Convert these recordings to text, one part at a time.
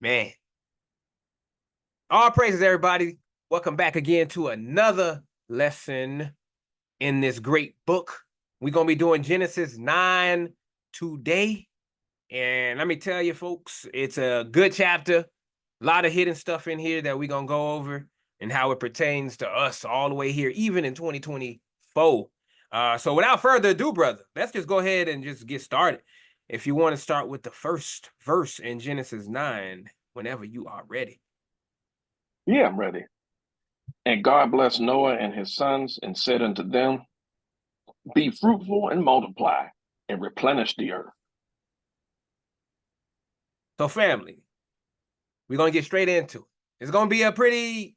Man, all praises, everybody. Welcome back again to another lesson in this great book. We're going to be doing Genesis 9 today. And let me tell you, folks, it's a good chapter. A lot of hidden stuff in here that we're going to go over and how it pertains to us all the way here, even in 2024. So without further ado, brother, let's just go ahead and just get started. If you want to start with the first verse in Genesis 9, whenever you are ready. Yeah, I'm ready. And God blessed Noah and his sons and said unto them, be fruitful and multiply and replenish the earth. So family, we're going to get straight into it. It's going to be a pretty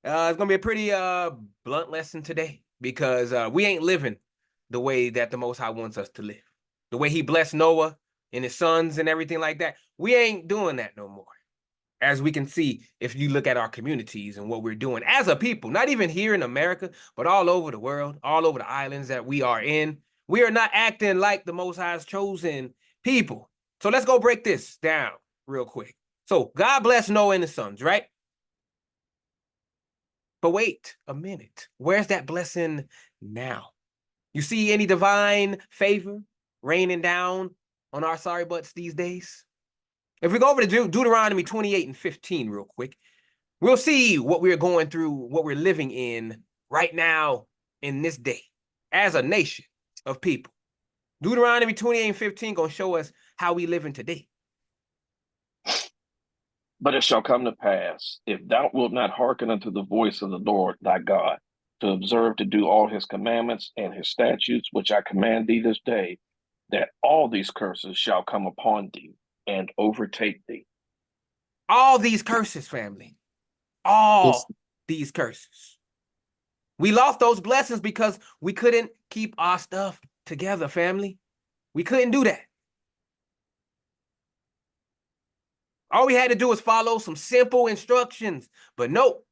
blunt lesson today because we ain't living the way that the Most High wants us to live. The way he blessed Noah and his sons and everything like that. We ain't doing that no more. As we can see, if you look at our communities and what we're doing as a people, not even here in America, but all over the world, all over the islands that we are in, we are not acting like the Most High's chosen people. So let's go break this down real quick. So God bless Noah and his sons, right? But wait a minute. Where's that blessing now? You see any divine favor raining down on our sorry butts these days? If we go over to Deuteronomy 28 and 15 real quick, we'll see what we're going through, what we're living in right now in this day as a nation of people. Deuteronomy 28 and 15 going to show us how we live in today. But it shall come to pass, if thou wilt not hearken unto the voice of the Lord thy God, to observe to do all his commandments and his statutes, which I command thee this day, that all these curses shall come upon thee and overtake thee. All these curses, family. All these curses. We lost those blessings because we couldn't keep our stuff together, family. We couldn't do that. All we had to do was follow some simple instructions. But nope,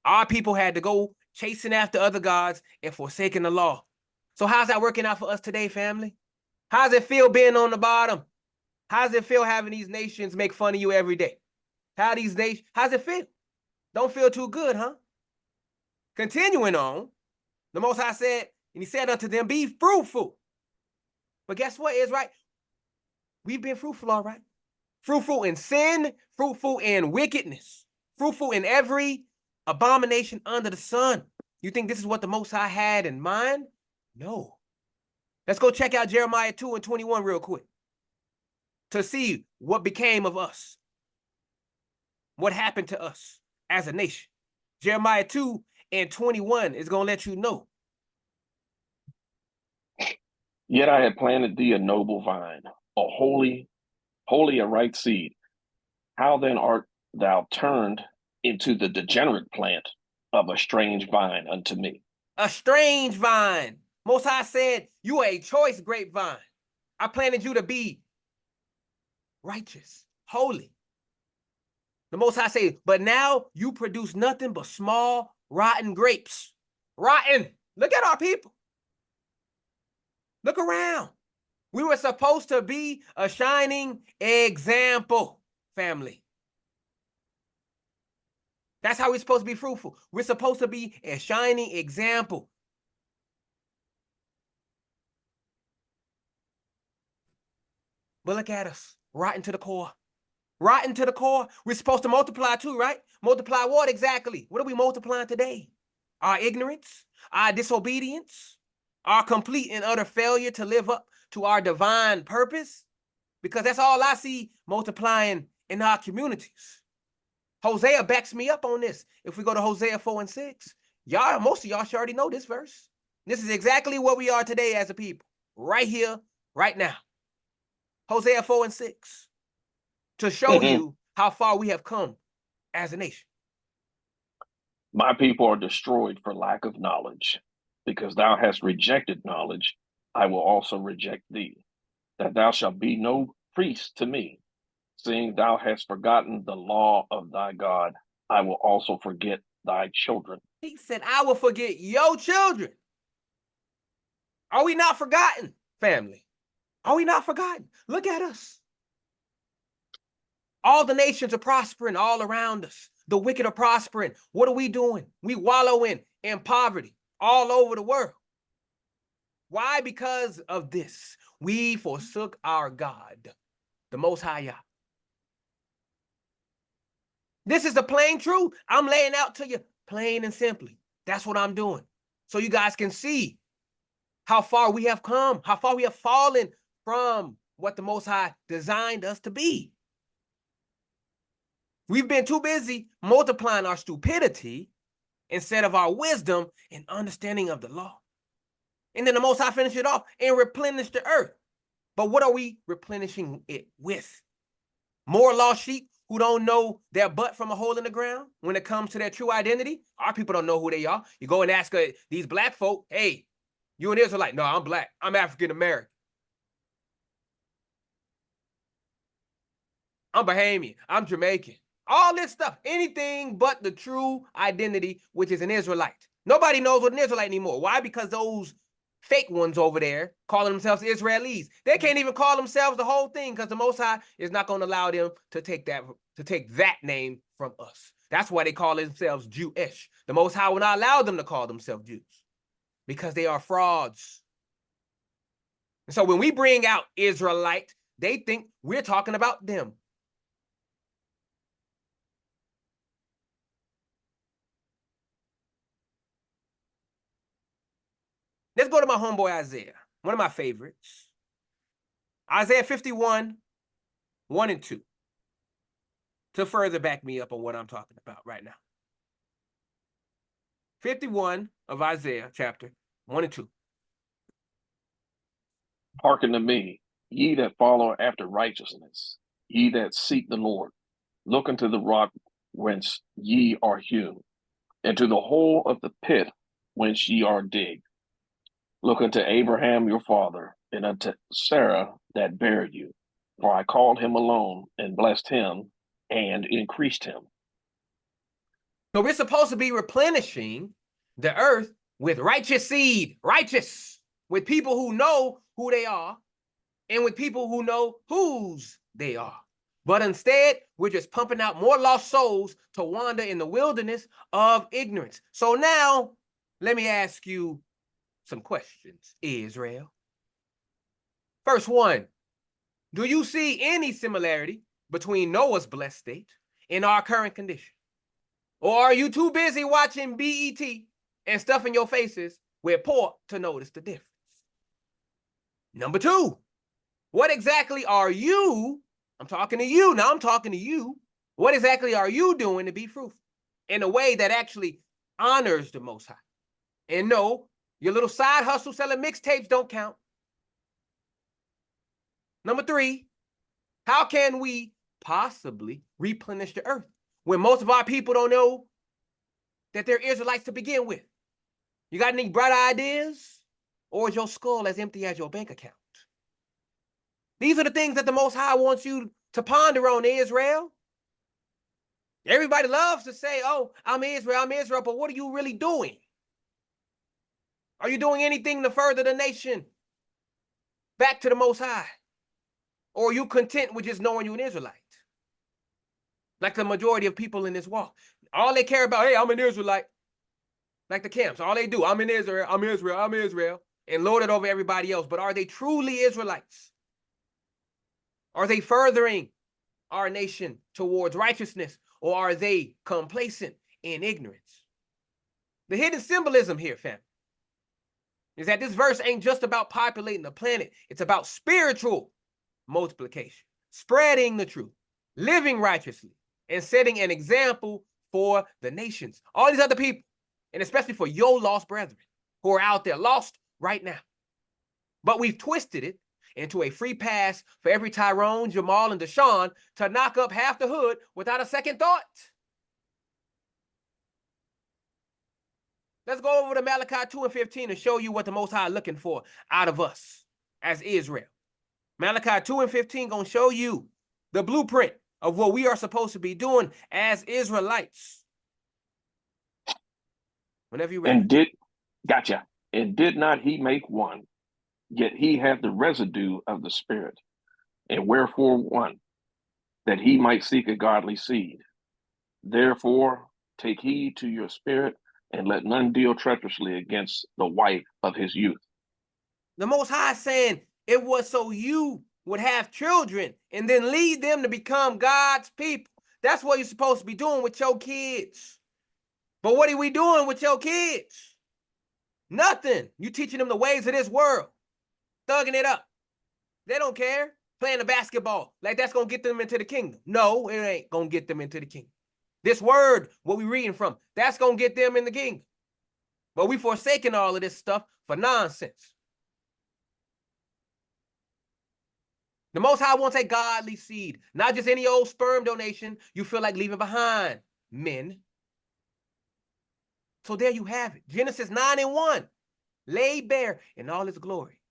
our people had to go chasing after other gods and forsaking the law. So how's that working out for us today, family? How's it feel being on the bottom? How's it feel having these nations make fun of you every day? How's it feel? Don't feel too good, huh? Continuing on, the Most High said, and he said unto them, be fruitful. But guess what is right? We've been fruitful, all right. Fruitful in sin, fruitful in wickedness, fruitful in every abomination under the sun. You think this is what the Most High had in mind? No. Let's go check out Jeremiah 2 and 21 real quick to see what became of us. What happened to us as a nation. Jeremiah 2 and 21 is going to let you know. Yet I had planted thee a noble vine, a holy a right seed. How then art thou turned into the degenerate plant of a strange vine unto me? A strange vine. Most High said, you are a choice grapevine. I planted you to be righteous, holy. The Most High said, but now you produce nothing but small, rotten grapes. Rotten. Look at our people. Look around. We were supposed to be a shining example, family. That's how we're supposed to be fruitful. We're supposed to be a shining example. But look at us, rotten to the core. Rotten to the core. We're supposed to multiply too, right? Multiply what exactly? What are we multiplying today? Our ignorance, our disobedience, our complete and utter failure to live up to our divine purpose? Because that's all I see multiplying in our communities. Hosea backs me up on this. If we go to Hosea 4 and 6, most of y'all should already know this verse. This is exactly what we are today as a people, right here, right now. Hosea 4 and 6, to show you how far we have come as a nation. My people are destroyed for lack of knowledge. Because thou hast rejected knowledge, I will also reject thee, that thou shalt be no priest to me. Seeing thou hast forgotten the law of thy God, I will also forget thy children. He said, I will forget your children. Are we not forgotten, family? Are we not forgotten? Look at us. All the nations are prospering all around us. The wicked are prospering. What are we doing? We wallowing in poverty all over the world. Why? Because of this. We forsook our God, the Most High Yah. This is the plain truth. I'm laying out to you plain and simply. That's what I'm doing. So you guys can see how far we have come, how far we have fallen from what the Most High designed us to be. We've been too busy multiplying our stupidity instead of our wisdom and understanding of the law. And then the Most High finished it off and replenished the earth. But what are we replenishing it with? More lost sheep who don't know their butt from a hole in the ground when it comes to their true identity? Our people don't know who they are. You go and ask these black folk, hey, you an Israelite? No, I'm black. I'm African American. I'm Bahamian. I'm Jamaican. All this stuff, anything but the true identity, which is an Israelite. Nobody knows what an Israelite anymore. Why? Because those fake ones over there calling themselves Israelis, they can't even call themselves the whole thing because the Most High is not going to allow them to take that name from us. That's why they call themselves Jewish. The Most High will not allow them to call themselves Jews because they are frauds. And so when we bring out Israelite, they think we're talking about them. Let's go to my homeboy Isaiah, one of my favorites. Isaiah 51, 1 and 2, to further back me up on what I'm talking about right now. 51 of Isaiah, chapter 1 and 2. Hearken to me, ye that follow after righteousness, ye that seek the Lord. Look unto the rock whence ye are hewn, and to the hole of the pit whence ye are digged. Look unto Abraham your father, and unto Sarah that bare you. For I called him alone, and blessed him, and increased him. So we're supposed to be replenishing the earth with righteous seed, righteous, with people who know who they are, and with people who know whose they are. But instead, we're just pumping out more lost souls to wander in the wilderness of ignorance. So now, let me ask you some questions, Israel. First one, do you see any similarity between Noah's blessed state and our current condition? Or are you too busy watching BET and stuffing your faces with pork to notice the difference? Number two, what exactly are you, I'm talking to you, now I'm talking to you, what exactly are you doing to be fruitful in a way that actually honors the Most High? And no, your little side hustle selling mixtapes don't count. Number three, how can we possibly replenish the earth when most of our people don't know that they're Israelites to begin with? You got any bright ideas? Or is your skull as empty as your bank account? These are the things that the Most High wants you to ponder on, Israel. Everybody loves to say, oh, I'm Israel, but what are you really doing? Are you doing anything to further the nation back to the Most High? Or are you content with just knowing you're an Israelite? Like the majority of people in this walk. All they care about, hey, I'm an Israelite. Like the camps, all they do, I'm in Israel, I'm Israel, I'm Israel, and lord it over everybody else. But are they truly Israelites? Are they furthering our nation towards righteousness, or are they complacent in ignorance? The hidden symbolism here, fam, is that this verse ain't just about populating the planet. It's about spiritual multiplication, spreading the truth, living righteously, and setting an example for the nations. All these other people, and especially for your lost brethren who are out there lost right now. But we've twisted it into a free pass for every Tyrone, Jamal, and Deshaun to knock up half the hood without a second thought. Let's go over to Malachi 2 and 15 and show you what the Most High is looking for out of us as Israel. Malachi 2 and 15 gonna show you the blueprint of what we are supposed to be doing as Israelites. Whenever you're ready. And did not he make one? Yet he hath the residue of the Spirit. And wherefore one? that he might seek a godly seed. Therefore, take heed to your spirit, and let none deal treacherously against the wife of his youth. The Most High saying it was so you would have children and then lead them to become God's people. That's what you're supposed to be doing with your kids. But what are we doing with your kids? Nothing. You teaching them the ways of this world, thugging it up. They don't care. Playing the basketball like that's gonna get them into the kingdom. No, it ain't gonna get them into the kingdom. This word, what we reading from, that's gonna get them in the kingdom. But we forsaking all of this stuff for nonsense. The Most High wants a godly seed, not just any old sperm donation you feel like leaving behind, men. So there you have it. Genesis 9:1, laid bare in all its glory.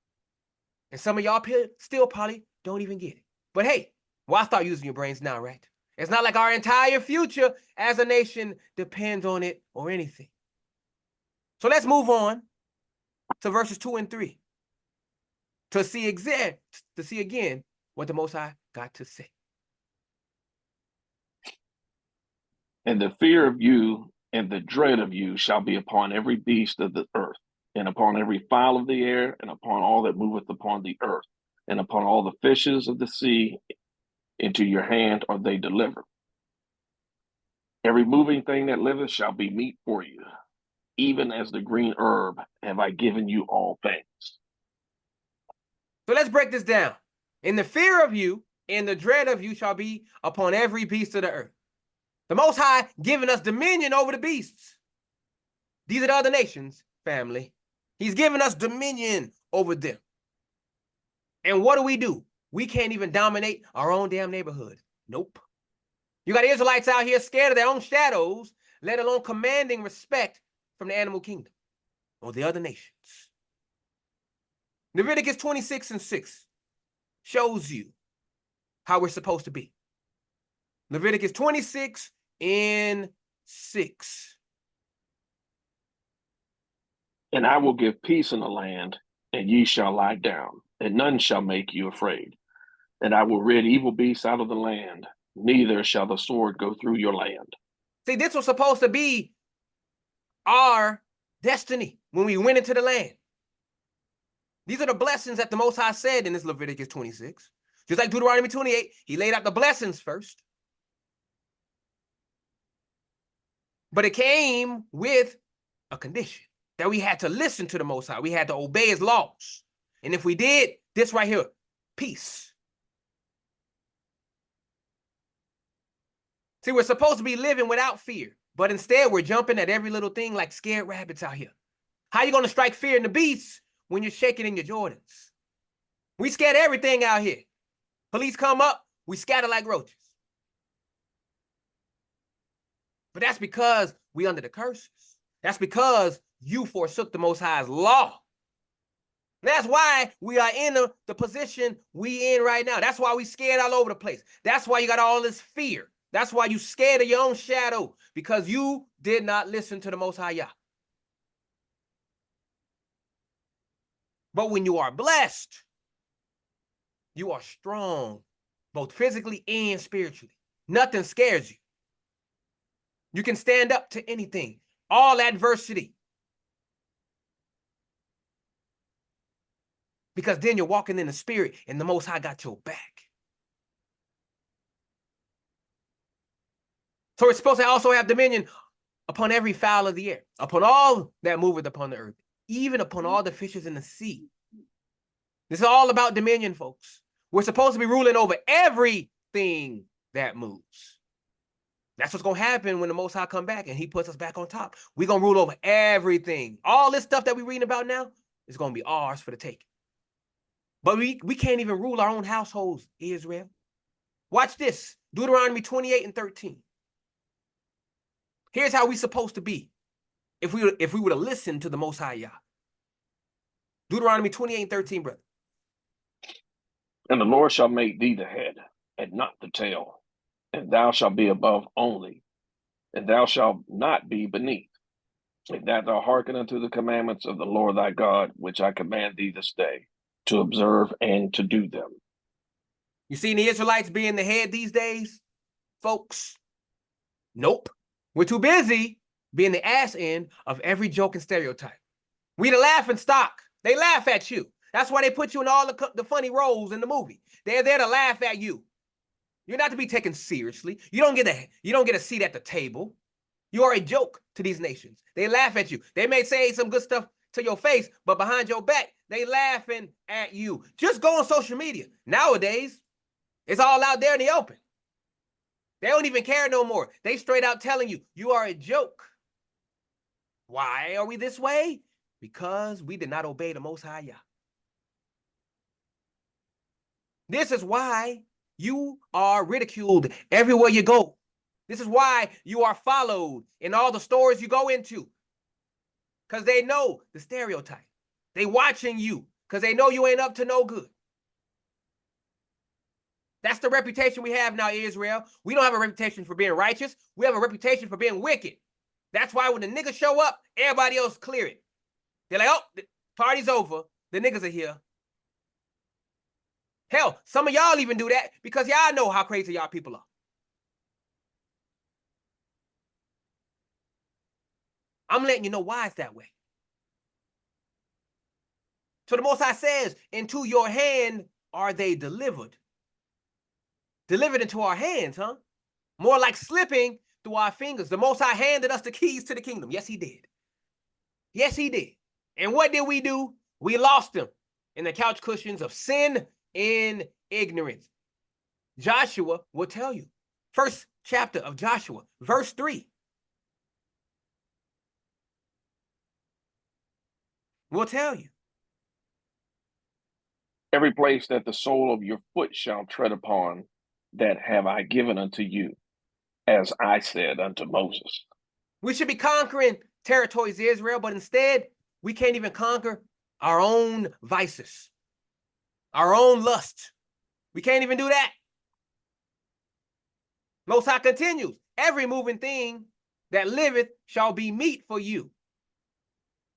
And some of y'all still probably don't even get it. But hey, why start using your brains now, right? It's not like our entire future as a nation depends on it or anything. So let's move on to verses 2 and 3 to see again what the Most High got to say. And the fear of you and the dread of you shall be upon every beast of the earth, and upon every fowl of the air, and upon all that moveth upon the earth, and upon all the fishes of the sea. Into your hand are they delivered. Every moving thing that liveth shall be meat for you. Even as the green herb have I given you all things. So let's break this down. In the fear of you and the dread of you shall be upon every beast of the earth. The Most High giving us dominion over the beasts. These are the other nations, family. He's giving us dominion over them. And what do? We can't even dominate our own damn neighborhood. Nope. You got Israelites out here scared of their own shadows, let alone commanding respect from the animal kingdom or the other nations. Leviticus 26:6 shows you how we're supposed to be. Leviticus 26:6. And I will give peace in the land, and ye shall lie down, and none shall make you afraid. And I will rid evil beasts out of the land, neither shall the sword go through your land. See, this was supposed to be our destiny when we went into the land. These are the blessings that the Most High said in this Leviticus 26. Just like Deuteronomy 28, he laid out the blessings first. But it came with a condition that we had to listen to the Most High. We had to obey his laws. And if we did, this right here, peace. See, we're supposed to be living without fear, but instead we're jumping at every little thing like scared rabbits out here. How you going to strike fear in the beasts when you're shaking in your Jordans? We scared everything out here. Police come up, we scatter like roaches. But that's because we under the curses. That's because you forsook the Most High's law. That's why we are in the position we in right now. That's why we scared all over the place. That's why you got all this fear. That's why you scared of your own shadow, because you did not listen to the Most High Yah. But when you are blessed, you are strong, both physically and spiritually. Nothing scares you. You can stand up to anything, all adversity. Because then you're walking in the spirit and the Most High got your back. So we're supposed to also have dominion upon every fowl of the air, upon all that moveth upon the earth, even upon all the fishes in the sea. This is all about dominion, folks. We're supposed to be ruling over everything that moves. That's what's going to happen when the Most High come back and he puts us back on top. We're going to rule over everything. All this stuff that we're reading about now is going to be ours for the taking. But we can't even rule our own households, Israel. Watch this. Deuteronomy 28:13. Here's how we're supposed to be if we would have listened to the Most High Yah. Deuteronomy 28:13, brother. And the Lord shall make thee the head, and not the tail. And thou shalt be above only, and thou shalt not be beneath. And that thou hearken unto the commandments of the Lord thy God, which I command thee this day, to observe and to do them. You seen the Israelites being the head these days, folks? Nope. We're too busy being the ass end of every joke and stereotype. We the laughing stock. They laugh at you. That's why they put you in all the funny roles in the movie. They're there to laugh at you. You're not to be taken seriously. You don't get a seat at the table. You are a joke to these nations. They laugh at you. They may say some good stuff to your face, but behind your back, they laughing at you. Just go on social media. Nowadays, it's all out there in the open. They don't even care no more. They straight out telling you, you are a joke. Why are we this way? Because we did not obey the Most High Yah. This is why you are ridiculed everywhere you go. This is why you are followed in all the stores you go into. Because they know the stereotype. They watching you because they know you ain't up to no good. That's the reputation we have now, Israel. We don't have a reputation for being righteous. We have a reputation for being wicked. That's why when the niggas show up, everybody else clear it. They're like, oh, the party's over. The niggas are here. Hell, some of y'all even do that because y'all know how crazy y'all people are. I'm letting you know why it's that way. So the Most High says, into your hand are they delivered. Delivered into our hands, huh? More like slipping through our fingers. The Most High handed us the keys to the kingdom. Yes, he did. Yes, he did. And what did we do? We lost them in the couch cushions of sin and ignorance. Joshua will tell you. First chapter of Joshua, verse 3. Will tell you. Every place that the sole of your foot shall tread upon, that have I given unto you, as I said unto Moses. We should be conquering territories of Israel, but instead, we can't even conquer our own vices, our own lust. We can't even do that. Most High continues, every moving thing that liveth shall be meat for you.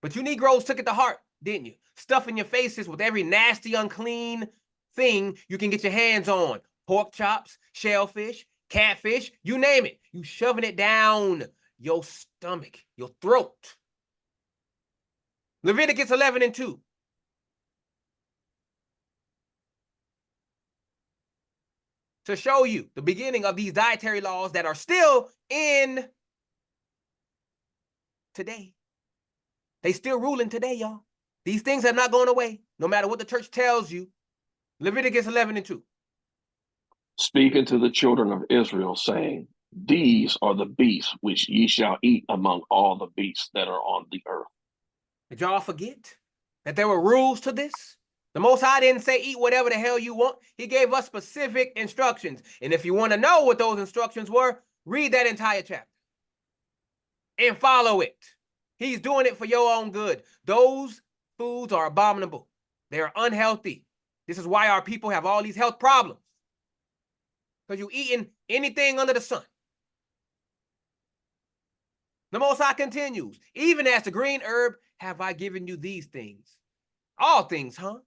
But you Negroes took it to heart, didn't you? Stuffing your faces with every nasty, unclean thing you can get your hands on. Pork chops, shellfish, catfish, you name it. You shoving it down your stomach, your throat. Leviticus 11:2. To show you the beginning of these dietary laws that are still in today. They still ruling today, y'all. These things have not gone away, no matter what the church tells you. Leviticus 11:2. Speaking to the children of Israel, saying, these are the beasts which ye shall eat among all the beasts that are on the earth. Did y'all forget that there were rules to this? The Most High didn't say eat whatever the hell you want. He gave us specific instructions. And if you want to know what those instructions were, read that entire chapter and follow it. He's doing it for your own good. Those foods are abominable. They are unhealthy. This is why our people have all these health problems. Because you're eating anything under the sun. The Most High continues, even as the green herb have I given you these things. All things, huh?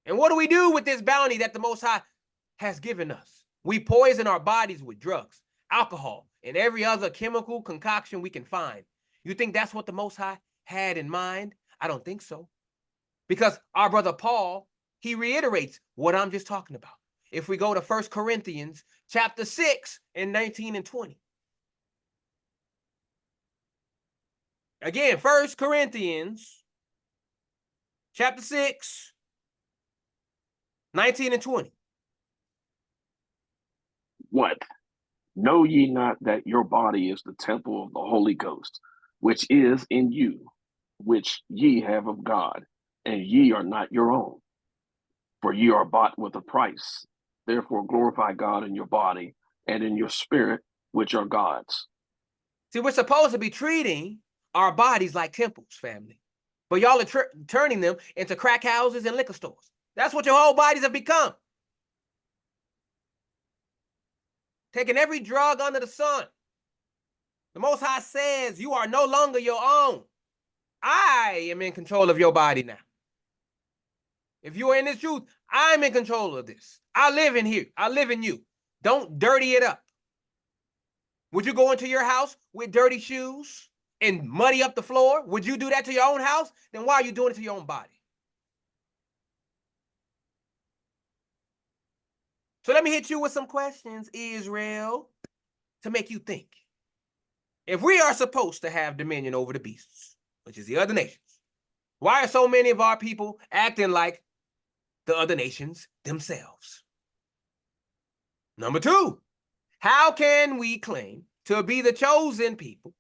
And what do we do with this bounty that the Most High has given us? We poison our bodies with drugs, alcohol, and every other chemical concoction we can find. You think that's what the Most High had in mind? I don't think so. Because our brother Paul, he reiterates what I'm just talking about. If we go to 1 Corinthians chapter 6 and 19 and 20. Again, 1 Corinthians chapter 6, 19 and 20. What? Know ye not that your body is the temple of the Holy Ghost, which is in you, which ye have of God, and ye are not your own? For ye are bought with a price. Therefore glorify God in your body and in your spirit, which are God's. See, we're supposed to be treating our bodies like temples, family. But y'all are turning them into crack houses and liquor stores. That's what your whole bodies have become. Taking every drug under the sun. The Most High says you are no longer your own. I am in control of your body now. If you are in this truth, I'm in control of this. I live in here. I live in you. Don't dirty it up. Would you go into your house with dirty shoes and muddy up the floor? Would you do that to your own house? Then why are you doing it to your own body? So let me hit you with some questions, Israel, to make you think. If we are supposed to have dominion over the beasts, which is the other nations, why are so many of our people acting like the other nations themselves? Number two, how can we claim to be the chosen people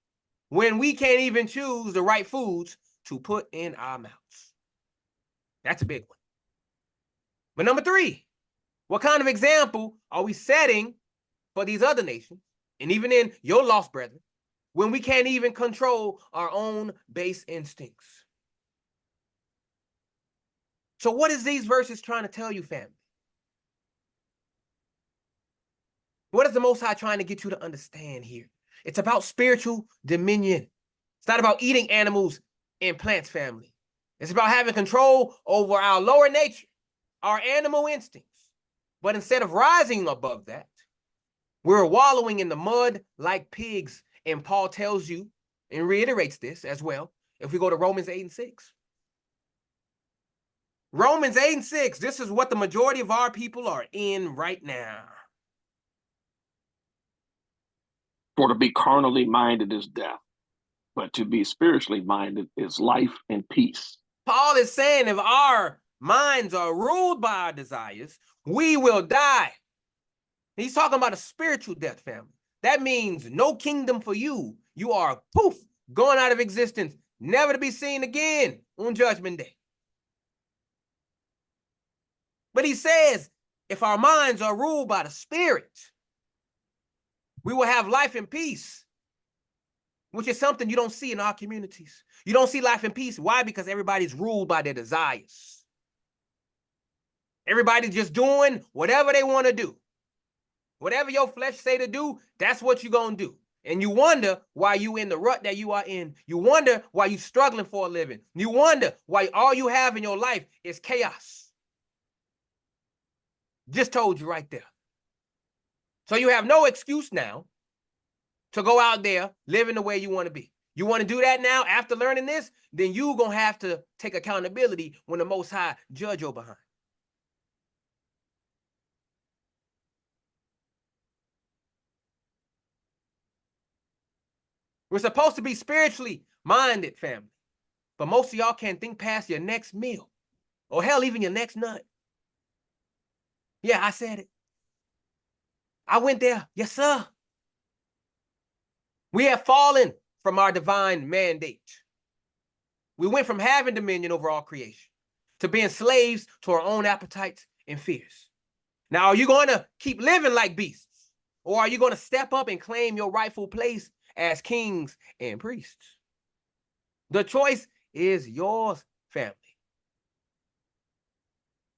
when we can't even choose the right foods to put in our mouths? That's a big one. But number three, what kind of example are we setting for these other nations, and even in your lost brethren, when we can't even control our own base instincts? So what is these verses trying to tell you, family? What is the Most High trying to get you to understand here? It's about spiritual dominion. It's not about eating animals and plants, family. It's about having control over our lower nature, our animal instincts. But instead of rising above that, we're wallowing in the mud like pigs. And Paul tells you and reiterates this as well if we go to Romans 8 and 6. Romans 8 and 6, this is what the majority of our people are in right now. For to be carnally minded is death, but to be spiritually minded is life and peace. Paul is saying if our minds are ruled by our desires, we will die. He's talking about a spiritual death, family. That means no kingdom for you. You are, poof, going out of existence, never to be seen again on Judgment Day. But he says, if our minds are ruled by the Spirit, we will have life and peace, which is something you don't see in our communities. You don't see life and peace. Why? Because everybody's ruled by their desires. Everybody's just doing whatever they want to do. Whatever your flesh say to do, that's what you're going to do. And you wonder why you in the rut that you are in. You wonder why you struggling for a living. You wonder why all you have in your life is chaos. Just told you right there. So you have no excuse now to go out there living the way you want to be. You want to do that now after learning this? Then you're going to have to take accountability when the Most High judge your behind. We're supposed to be spiritually minded, family. But most of y'all can't think past your next meal. Or hell, even your next nut. Yeah, I said it. I went there. Yes, sir. We have fallen from our divine mandate. We went from having dominion over all creation to being slaves to our own appetites and fears. Now, are you going to keep living like beasts? Or are you going to step up and claim your rightful place as kings and priests? The choice is yours, family.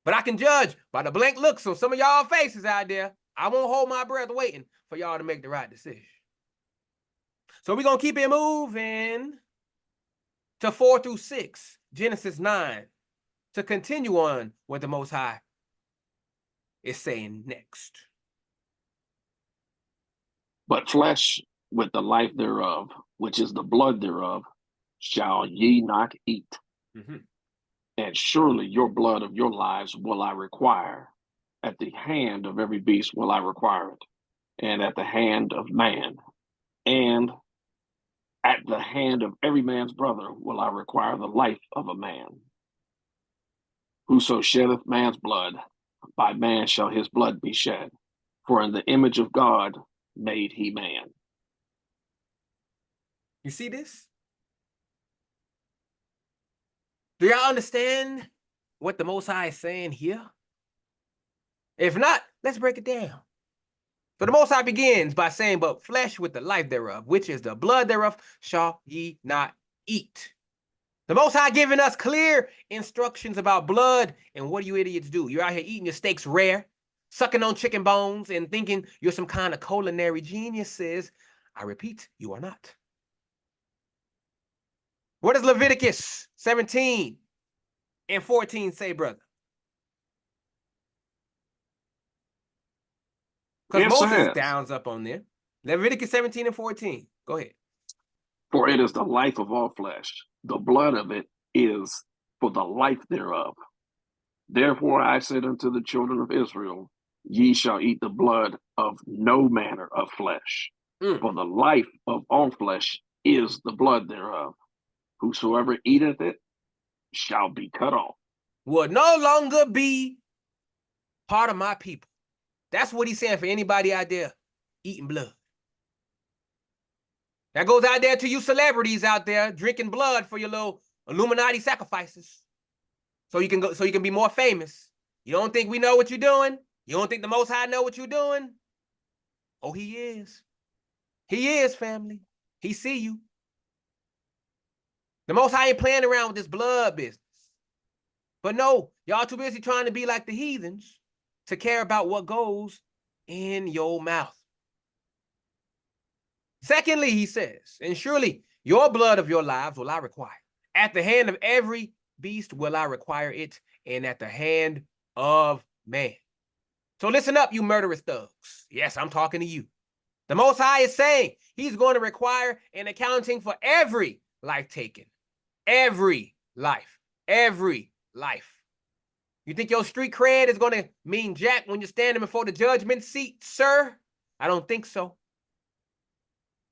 But I can judge by the blank looks on some of y'all faces out there. I won't hold my breath waiting for y'all to make the right decision. So we're going to keep it moving to 4 through 6, Genesis 9, to continue on what the Most High is saying next. But flesh with the life thereof, which is the blood thereof, shall ye not eat. Mm-hmm. And surely your blood of your lives will I require. At the hand of every beast will I require it, and at the hand of man, and at the hand of every man's brother will I require the life of a man. Whoso sheddeth man's blood, by man shall his blood be shed. For in the image of God made he man. You see this? Do y'all understand what the Most High is saying here? If not, let's break it down. So the Most High begins by saying, but flesh with the life thereof, which is the blood thereof, shall ye not eat. The Most High giving us clear instructions about blood, and what do you idiots do? You're out here eating your steaks rare, sucking on chicken bones, and thinking you're some kind of culinary geniuses. I repeat, you are not. What does Leviticus 17 and 14 say, brother? Because Yes, it Moses has. downs up on there. Leviticus 17 and 14. Go ahead. For it is the life of all flesh. The blood of it is for the life thereof. Therefore I said unto the children of Israel, ye shall eat the blood of no manner of flesh. For the life of all flesh is the blood thereof. Whosoever eateth it shall be cut off. Will no longer be part of my people. That's what he's saying for anybody out there eating blood. That goes out there to you celebrities out there drinking blood for your little Illuminati sacrifices. So you can be more famous. You don't think we know what you're doing? You don't think the Most High know what you're doing? Oh, he is. He is, family. He see you. The Most High ain't playing around with this blood business. But no, y'all too busy trying to be like the heathens to care about what goes in your mouth. Secondly, he says, and surely your blood of your lives will I require. At the hand of every beast will I require it, and at the hand of man. So listen up, you murderous thugs. Yes, I'm talking to you. The Most High is saying he's going to require an accounting for every life taken. Every life. Every life. You think your street cred is going to mean jack when you're standing before the judgment seat, sir? I don't think so.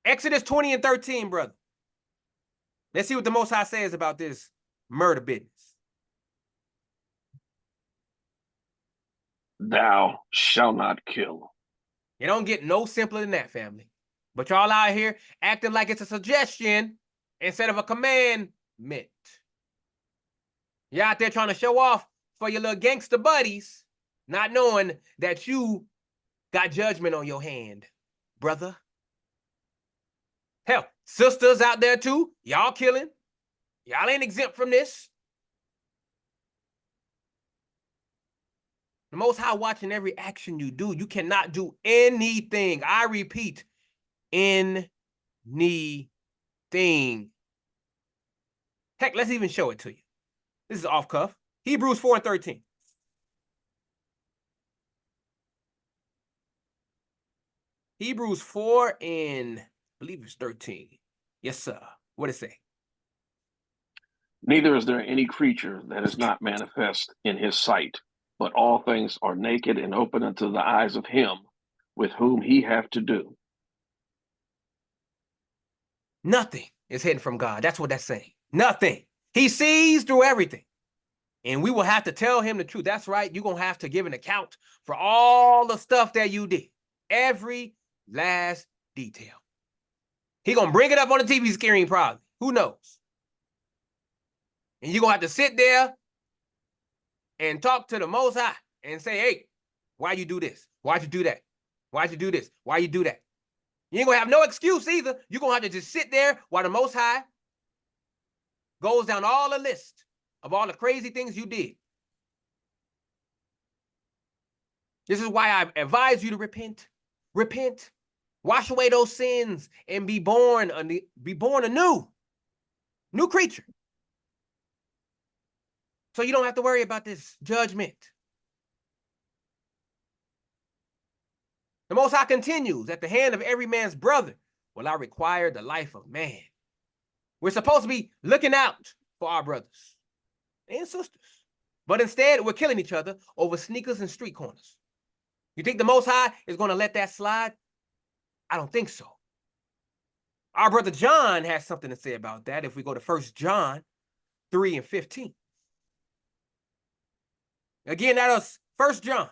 Exodus 20 and 13, brother. Let's see what the Most High says about this murder business. Thou shalt not kill. You don't get no simpler than that, family. But y'all out here acting like it's a suggestion instead of a commandment. You're out there trying to show off for your little gangster buddies, not knowing that you got judgment on your hand, brother. Hell, sisters out there too, y'all killing. Y'all ain't exempt from this. The Most High watching every action you do. You cannot do anything. I repeat, anything. Heck, let's even show it to you. This is off cuff. Hebrews 4 and 13. Hebrews 4 and I believe it's 13. Yes, sir. What it say? Neither is there any creature that is not manifest in his sight, but all things are naked and open unto the eyes of him with whom he hath to do. Nothing is hidden from God. That's what that's saying. Nothing. He sees through everything. And we will have to tell him the truth. That's right. You're going to have to give an account for all the stuff that you did. Every last detail. He going to bring it up on the TV screen probably. Who knows? And you're going to have to sit there and talk to the Most High and say, hey, why you do this? Why'd you do that? Why'd you do this? Why you do that? You ain't going to have no excuse either. You're going to have to just sit there while the Most High goes down all the list of all the crazy things you did. This is why I advise you to repent. Repent. Wash away those sins and be born anew. New creature. So you don't have to worry about this judgment. The Most High continues, at the hand of every man's brother will I require the life of man. We're supposed to be looking out for our brothers and sisters. But instead, we're killing each other over sneakers and street corners. You think the Most High is going to let that slide? I don't think so. Our brother John has something to say about that if we go to 1 John 3 and 15. Again, that is 1 John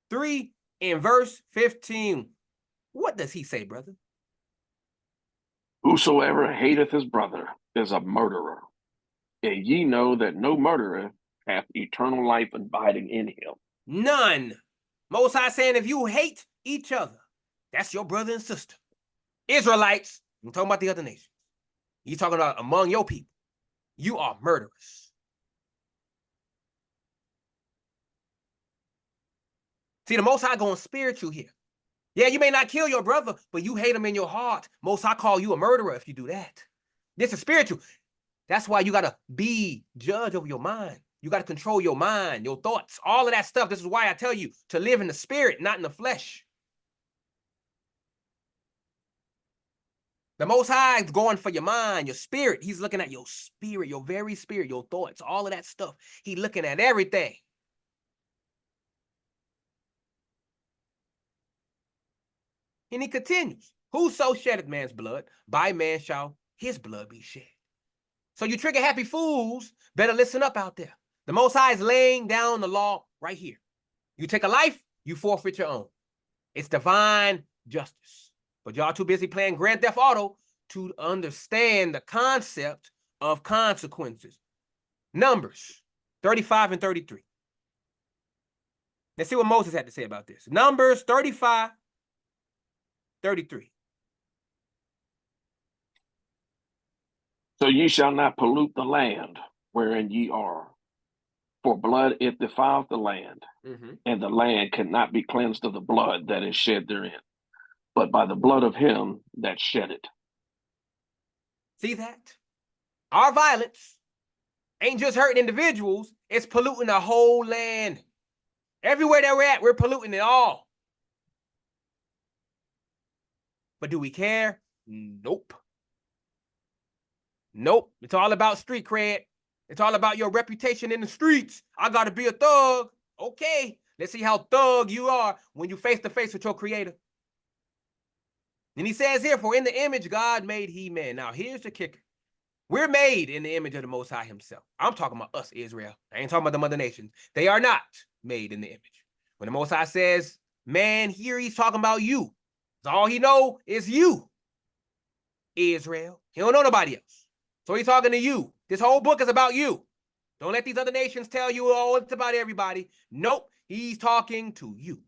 3 and verse 15. What does he say, brother? Whosoever hateth his brother is a murderer, and ye know that no murderer hath eternal life abiding in him. None. Most High saying if you hate each other, that's your brother and sister. Israelites, I'm talking about the other nations. He's talking about among your people. You are murderers. See, the Most High going spiritual here. Yeah, you may not kill your brother, but you hate him in your heart. Most High call you a murderer if you do that. This is spiritual. That's why you got to be judge over your mind. You got to control your mind, your thoughts, all of that stuff. This is why I tell you to live in the spirit, not in the flesh. The Most High is going for your mind, your spirit. He's looking at your spirit, your very spirit, your thoughts, all of that stuff. He's looking at everything. And he continues, whoso sheddeth man's blood, by man shall his blood be shed. So you trigger happy fools, better listen up out there. The Most High is laying down the law right here. You take a life, you forfeit your own. It's divine justice. But y'all too busy playing Grand Theft Auto to understand the concept of consequences. Numbers 35 and 33. Let's see what Moses had to say about this. Numbers 35, 33. So ye shall not pollute the land wherein ye are, for blood it defileth the land, and the land cannot be cleansed of the blood that is shed therein, but by the blood of him that shed it. See that? Our violence ain't just hurting individuals, it's polluting the whole land. Everywhere that we're at, we're polluting it all. But do we care? Nope. Nope. It's all about street cred. It's all about your reputation in the streets. I gotta be a thug. Okay, let's see how thug you are when you face to face with your creator. And he says here, for in the image God made he man. Now here's the kicker. We're made in the image of the Most High himself. I'm talking about us, Israel. I ain't talking about the other nations. They are not made in the image. When the Most High says, man, here he's talking about you. All he know is you, Israel. He don't know nobody else. So he's talking to you. This whole book is about you. Don't let these other nations tell you, oh, it's about everybody. Nope, he's talking to you.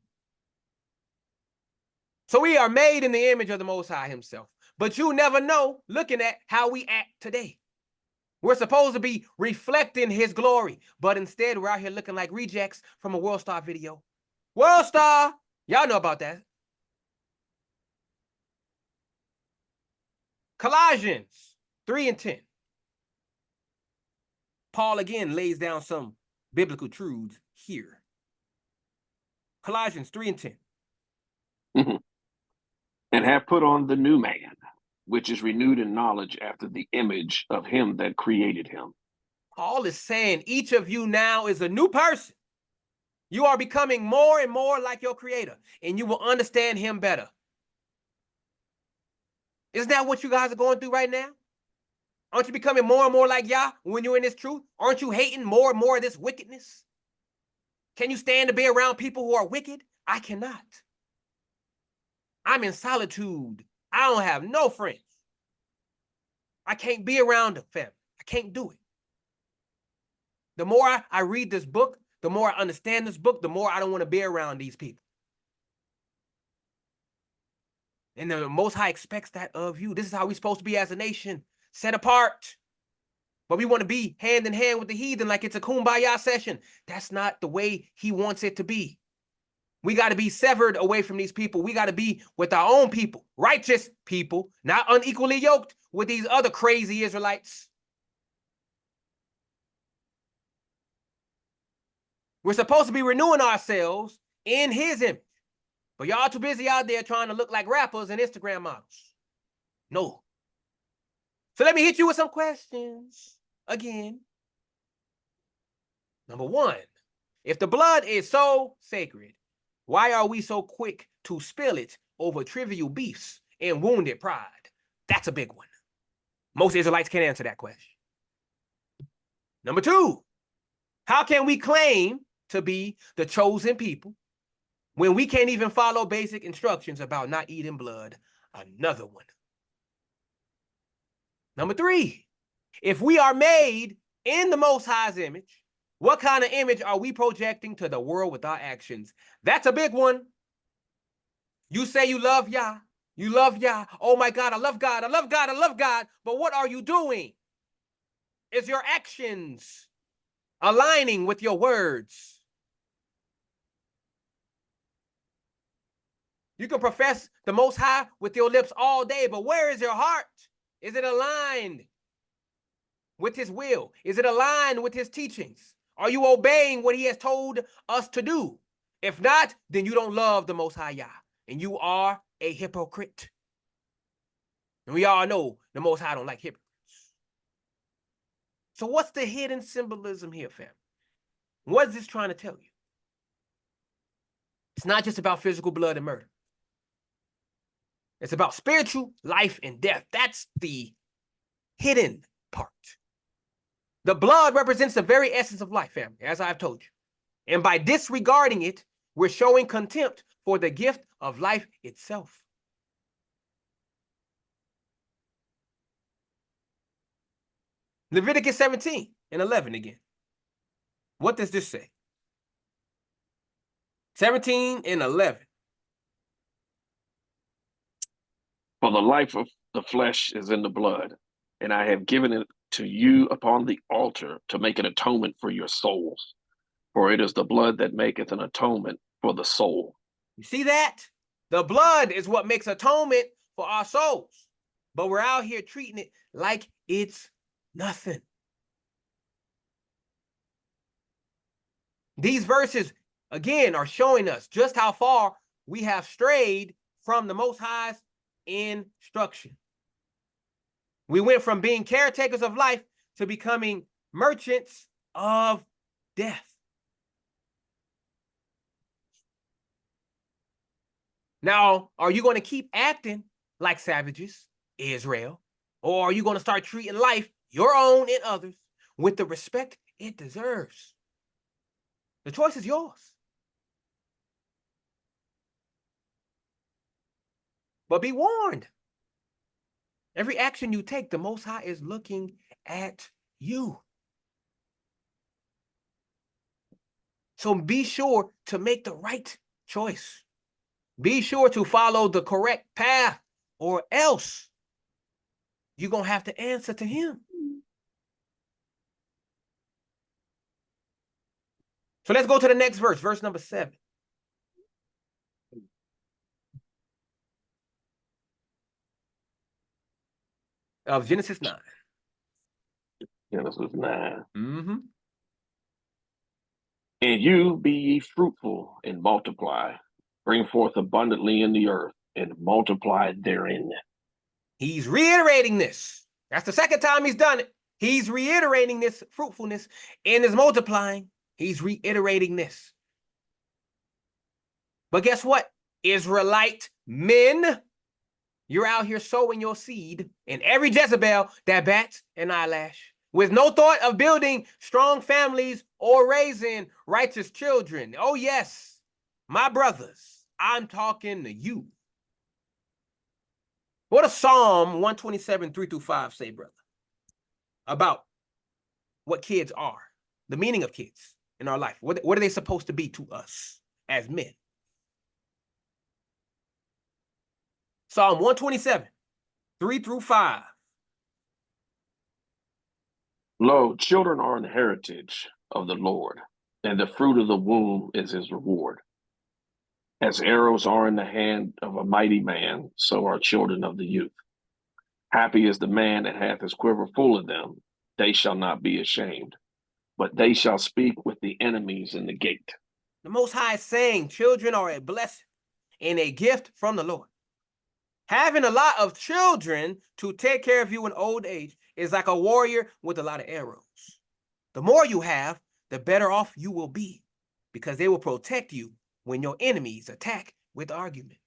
So we are made in the image of the Most High himself. But you never know looking at how we act today. We're supposed to be reflecting his glory, but instead we're out here looking like rejects from a World Star video. World Star, y'all know about that. Colossians 3 and 10. Paul again lays down some biblical truths here. Colossians 3 and 10. And have put on the new man, which is renewed in knowledge after the image of him that created him. Paul is saying each of you now is a new person. You are becoming more and more like your creator, and you will understand him better. Isn't that what you guys are going through right now? Aren't you becoming more and more like Yah when you're in this truth? Aren't you hating more and more of this wickedness? Can you stand to be around people who are wicked? I cannot. I'm in solitude. I don't have no friends. I can't be around them, fam. I can't do it. The more I read this book, the more I understand this book, the more I don't want to be around these people. And the Most High expects that of you. This is how we're supposed to be as a nation, set apart. But we want to be hand in hand with the heathen like it's a kumbaya session. That's not the way he wants it to be. We got to be severed away from these people. We got to be with our own people, righteous people, not unequally yoked with these other crazy Israelites. We're supposed to be renewing ourselves in his image. But y'all too busy out there trying to look like rappers and Instagram models. No. So let me hit you with some questions again. Number one, if the blood is so sacred, why are we so quick to spill it over trivial beefs and wounded pride? That's a big one. Most Israelites can't answer that question. Number two, how can we claim to be the chosen people when we can't even follow basic instructions about not eating blood? Another one. Number three, if we are made in the Most High's image, what kind of image are we projecting to the world with our actions? That's a big one. You say you love Yah. You love Yah. Oh my God, I love God. I love God. I love God. But what are you doing? Is your actions aligning with your words? You can profess the Most High with your lips all day, but where is your heart? Is it aligned with his will? Is it aligned with his teachings? Are you obeying what he has told us to do? If not, then you don't love the Most High Yah, and you are a hypocrite. And we all know the Most High don't like hypocrites. So what's the hidden symbolism here, fam? What is this trying to tell you? It's not just about physical blood and murder. It's about spiritual life and death. That's the hidden part. The blood represents the very essence of life, family, as I've told you. And by disregarding it, we're showing contempt for the gift of life itself. Leviticus 17:11 again. What does this say? 17:11. For the life of the flesh is in the blood, and I have given it to you upon the altar to make an atonement for your souls. For it is the blood that maketh an atonement for the soul. You see that? The blood is what makes atonement for our souls. But we're out here treating it like it's nothing. These verses, again, are showing us just how far we have strayed from the Most High's instruction. We went from being caretakers of life to becoming merchants of death. Now, are you going to keep acting like savages, Israel? Or are you going to start treating life, your own and others, with the respect it deserves? The choice is yours. But be warned. Every action you take, the Most High is looking at you. So be sure to make the right choice. Be sure to follow the correct path, or else you're going to have to answer to him. So let's go to the next verse, verse number 7. Of Genesis 9. Genesis 9. Mm-hmm. And you be ye fruitful and multiply, bring forth abundantly in the earth, and multiply therein. He's reiterating this. That's the second time he's done it. He's reiterating this fruitfulness and is multiplying. He's reiterating this. But guess what? Israelite men, you're out here sowing your seed in every Jezebel that bats an eyelash, with no thought of building strong families or raising righteous children. Oh yes, my brothers, I'm talking to you. What does Psalm 127:3-5 say, brother, about what kids are, the meaning of kids in our life? What are they supposed to be to us as men? Psalm 127:3-5. Lo, children are an heritage of the Lord, and the fruit of the womb is his reward. As arrows are in the hand of a mighty man, so are children of the youth. Happy is the man that hath his quiver full of them. They shall not be ashamed, but they shall speak with the enemies in the gate. The Most High is saying children are a blessing and a gift from the Lord. Having a lot of children to take care of you in old age is like a warrior with a lot of arrows. The more you have, the better off you will be, because they will protect you when your enemies attack with arguments.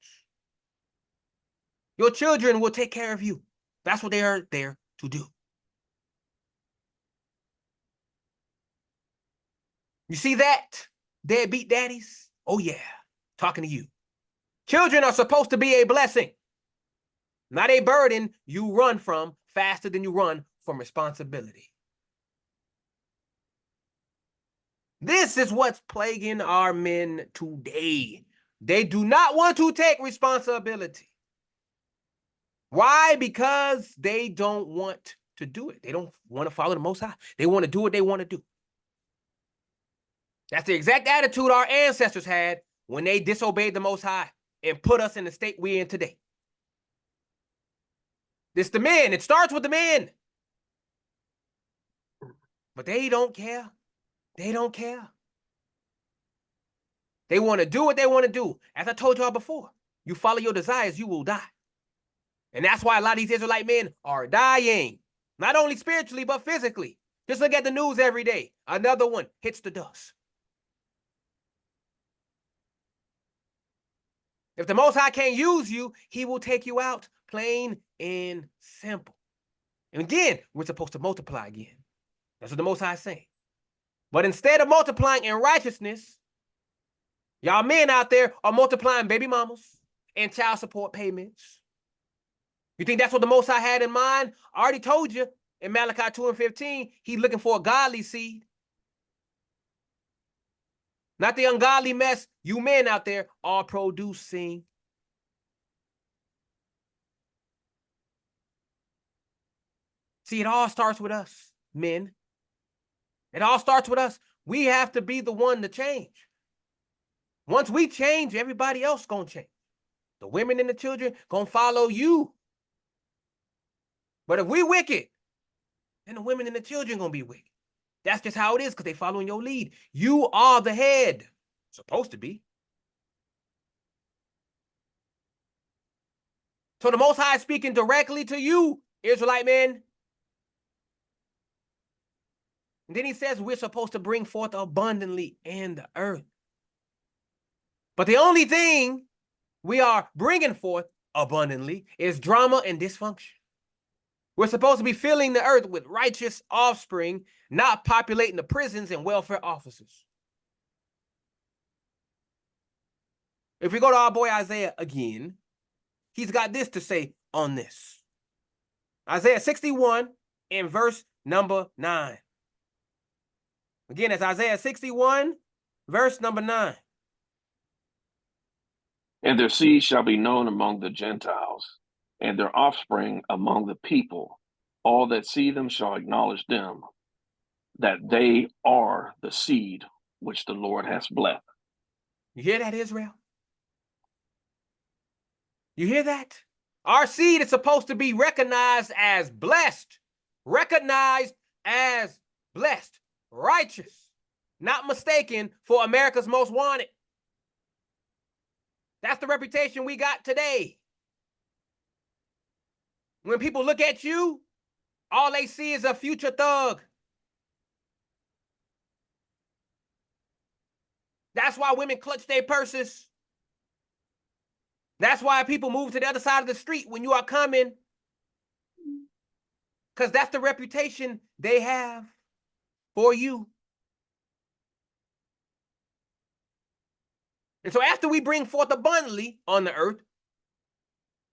Your children will take care of you. That's what they are there to do. You see that, deadbeat daddies? Oh yeah, talking to you. Children are supposed to be a blessing, not a burden you run from faster than you run from responsibility. This is what's plaguing our men today. They do not want to take responsibility. Why? Because they don't want to do it. They don't want to follow the Most High. They want to do what they want to do. That's the exact attitude our ancestors had when they disobeyed the Most High and put us in the state we're in today. It's the men. It starts with the men. But they don't care. They don't care. They want to do what they want to do. As I told y'all before, you follow your desires, you will die. And that's why a lot of these Israelite men are dying, not only spiritually, but physically. Just look at the news every day. Another one hits the dust. If the Most High can't use you, he will take you out, plain and simple. And again, we're supposed to multiply again. That's what the Most High is saying. But instead of multiplying in righteousness, y'all men out there are multiplying baby mamas and child support payments. You think that's what the Most High had in mind? I already told you in Malachi 2:15, he's looking for a godly seed. Not the ungodly mess you men out there are producing. See, it all starts with us, men. It all starts with us. We have to be the one to change. Once we change, everybody else gonna change. The women and the children gonna follow you. But if we wicked, then the women and the children gonna be wicked. That's just how it is, because they following your lead. You are the head. Supposed to be. So the Most High is speaking directly to you, Israelite men. And then he says we're supposed to bring forth abundantly in the earth. But the only thing we are bringing forth abundantly is drama and dysfunction. We're supposed to be filling the earth with righteous offspring, not populating the prisons and welfare officers. If we go to our boy Isaiah again, he's got this to say on this. Isaiah 61 in verse number 9. Again, it's Isaiah 61, verse number 9. And their seed shall be known among the Gentiles, and their offspring among the people. All that see them shall acknowledge them, that they are the seed which the Lord has blessed. You hear that, Israel? You hear that? Our seed is supposed to be recognized as blessed. Recognized as blessed. Righteous. Not mistaken for America's Most Wanted. That's the reputation we got today. When people look at you, all they see is a future thug. That's why women clutch their purses. That's why people move to the other side of the street when you are coming. Because that's the reputation they have for you. And so after we bring forth abundantly on the earth,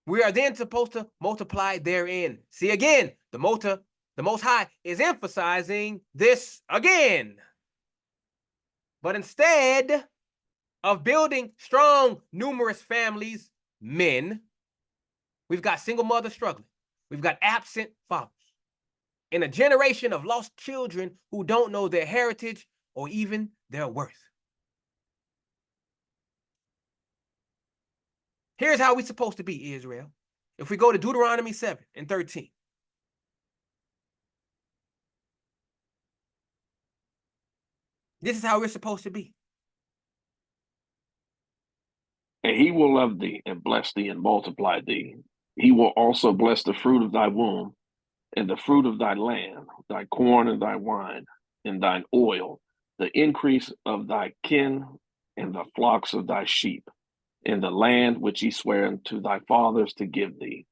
we are then supposed to multiply therein. See, again, the Most High is emphasizing this again. But instead of building strong, numerous families, men, we've got single mothers struggling. We've got absent fathers. And a generation of lost children who don't know their heritage or even their worth. Here's how we're supposed to be, Israel. If we go to Deuteronomy 7 and 13. This is how we're supposed to be. And he will love thee and bless thee and multiply thee. He will also bless the fruit of thy womb and the fruit of thy land, thy corn and thy wine, and thine oil, the increase of thy kin and the flocks of thy sheep, in the land which he sware unto thy fathers to give thee.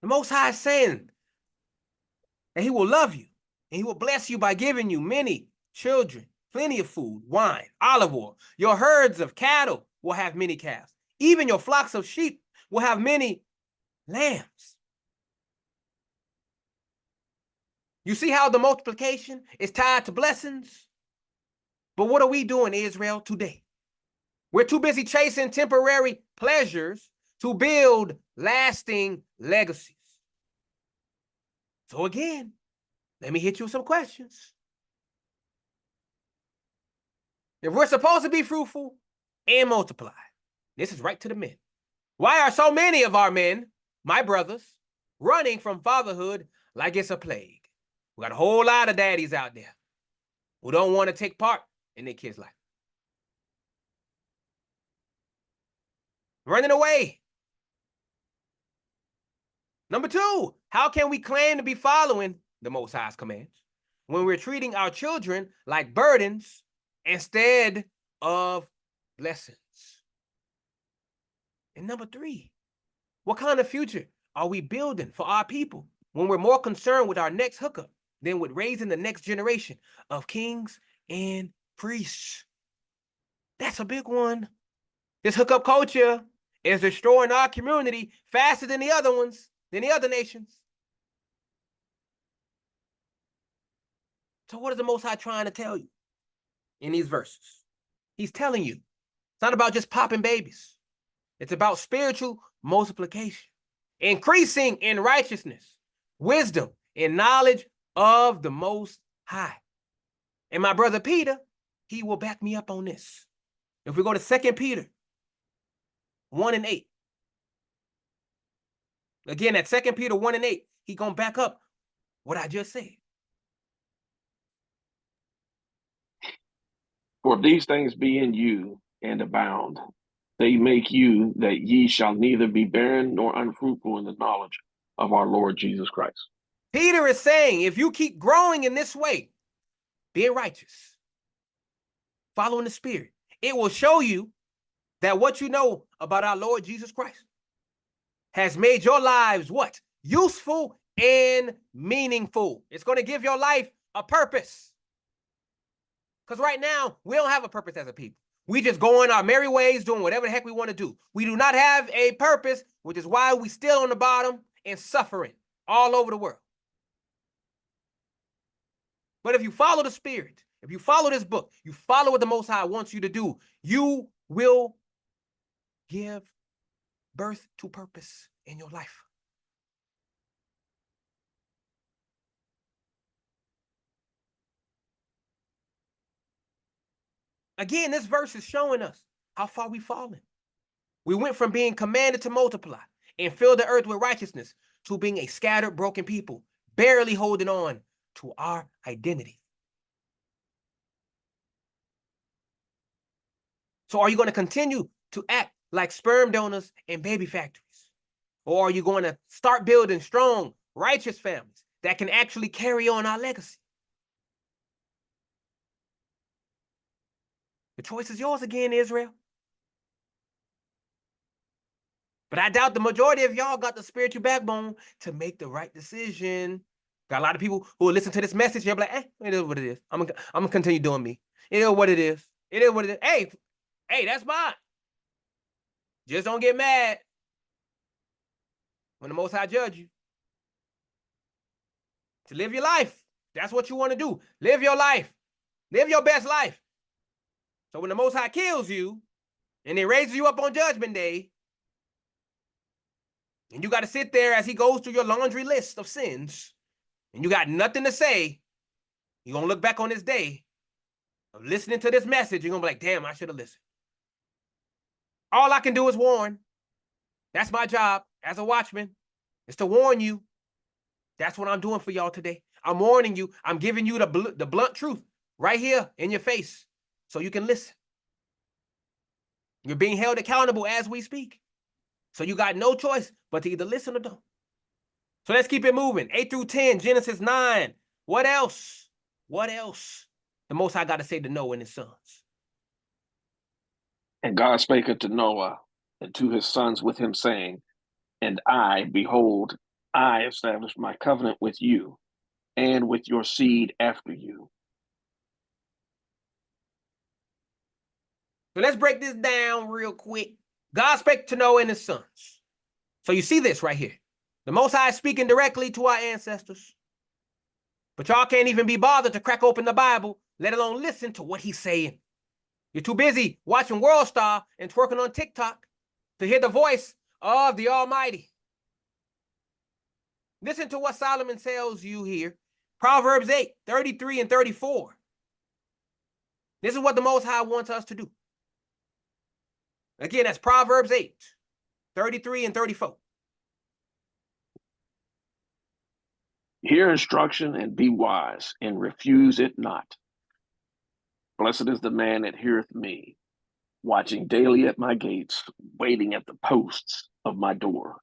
The Most High is saying that he will love you and he will bless you by giving you many children, plenty of food, wine, olive oil. Your herds of cattle will have many calves. Even your flocks of sheep will have many lambs. You see how the multiplication is tied to blessings? But what are we doing, Israel, today? We're too busy chasing temporary pleasures to build lasting legacies. So again, let me hit you with some questions. If we're supposed to be fruitful and multiply, this is right to the men. Why are so many of our men, my brothers, running from fatherhood like it's a plague? We got a whole lot of daddies out there who don't want to take part in their kids' life. Running away. Number two, how can we claim to be following the Most High's commands when we're treating our children like burdens instead of blessings? And number three, what kind of future are we building for our people when we're more concerned with our next hookup than with raising the next generation of kings and priests? That's a big one. This hookup culture is destroying our community faster than the other ones, than the other nations. So what is the Most High trying to tell you in these verses? He's telling you it's not about just popping babies. It's about spiritual multiplication, increasing in righteousness, wisdom, and knowledge of the Most High. And my brother Peter, he will back me up on this. If we go to 2 Peter 1:8. Again, at 2 Peter 1:8, he gonna back up what I just said. For if these things be in you and abound, they make you that ye shall neither be barren nor unfruitful in the knowledge of our Lord Jesus Christ. Peter is saying, if you keep growing in this way, being righteous, following the Spirit, it will show you that what you know about our Lord Jesus Christ has made your lives what? Useful and meaningful. It's going to give your life a purpose. Because right now, we don't have a purpose as a people. We just go in our merry ways doing whatever the heck we want to do. We do not have a purpose, which is why we still on the bottom and suffering all over the world. But if you follow the Spirit, if you follow this book, you follow what the Most High wants you to do, you will give birth to purpose in your life. Again, this verse is showing us how far we've fallen. We went from being commanded to multiply and fill the earth with righteousness to being a scattered, broken people, barely holding on to our identity. So are you going to continue to act like sperm donors and baby factories? Or are you going to start building strong, righteous families that can actually carry on our legacy? The choice is yours again, Israel. But I doubt the majority of y'all got the spiritual backbone to make the right decision. Got a lot of people who will listen to this message and be like, it is what it is. I'm gonna continue doing me. It is what it is. It is what it is. Hey, that's mine. Just don't get mad when the Most High judge you. To live your life. That's what you want to do. Live your life. Live your best life. So when the Most High kills you and then raises you up on Judgment Day, and you got to sit there as he goes through your laundry list of sins, and you got nothing to say, you're going to look back on this day of listening to this message, you're going to be like, damn, I should have listened. All I can do is warn. That's my job as a watchman, is to warn you. That's what I'm doing for y'all today. I'm warning you. I'm giving you the blunt truth right here in your face so you can listen. You're being held accountable as we speak. So you got no choice but to either listen or don't. So let's keep it moving. 8 through 10, Genesis 9. What else? What else? The Most High got to say to Noah and his sons. And God spake unto Noah and to his sons with him, saying, And I, behold, I establish my covenant with you and with your seed after you. So let's break this down real quick. God spake to Noah and his sons. So you see this right here. The Most High is speaking directly to our ancestors. But y'all can't even be bothered to crack open the Bible, let alone listen to what he's saying. You're too busy watching World Star and twerking on TikTok to hear the voice of the Almighty. Listen to what Solomon tells you here. Proverbs 8, 33 and 34. This is what the Most High wants us to do. Again, that's Proverbs 8, 33 and 34. Hear instruction and be wise, and refuse it not. Blessed is the man that heareth me, watching daily at my gates, waiting at the posts of my door.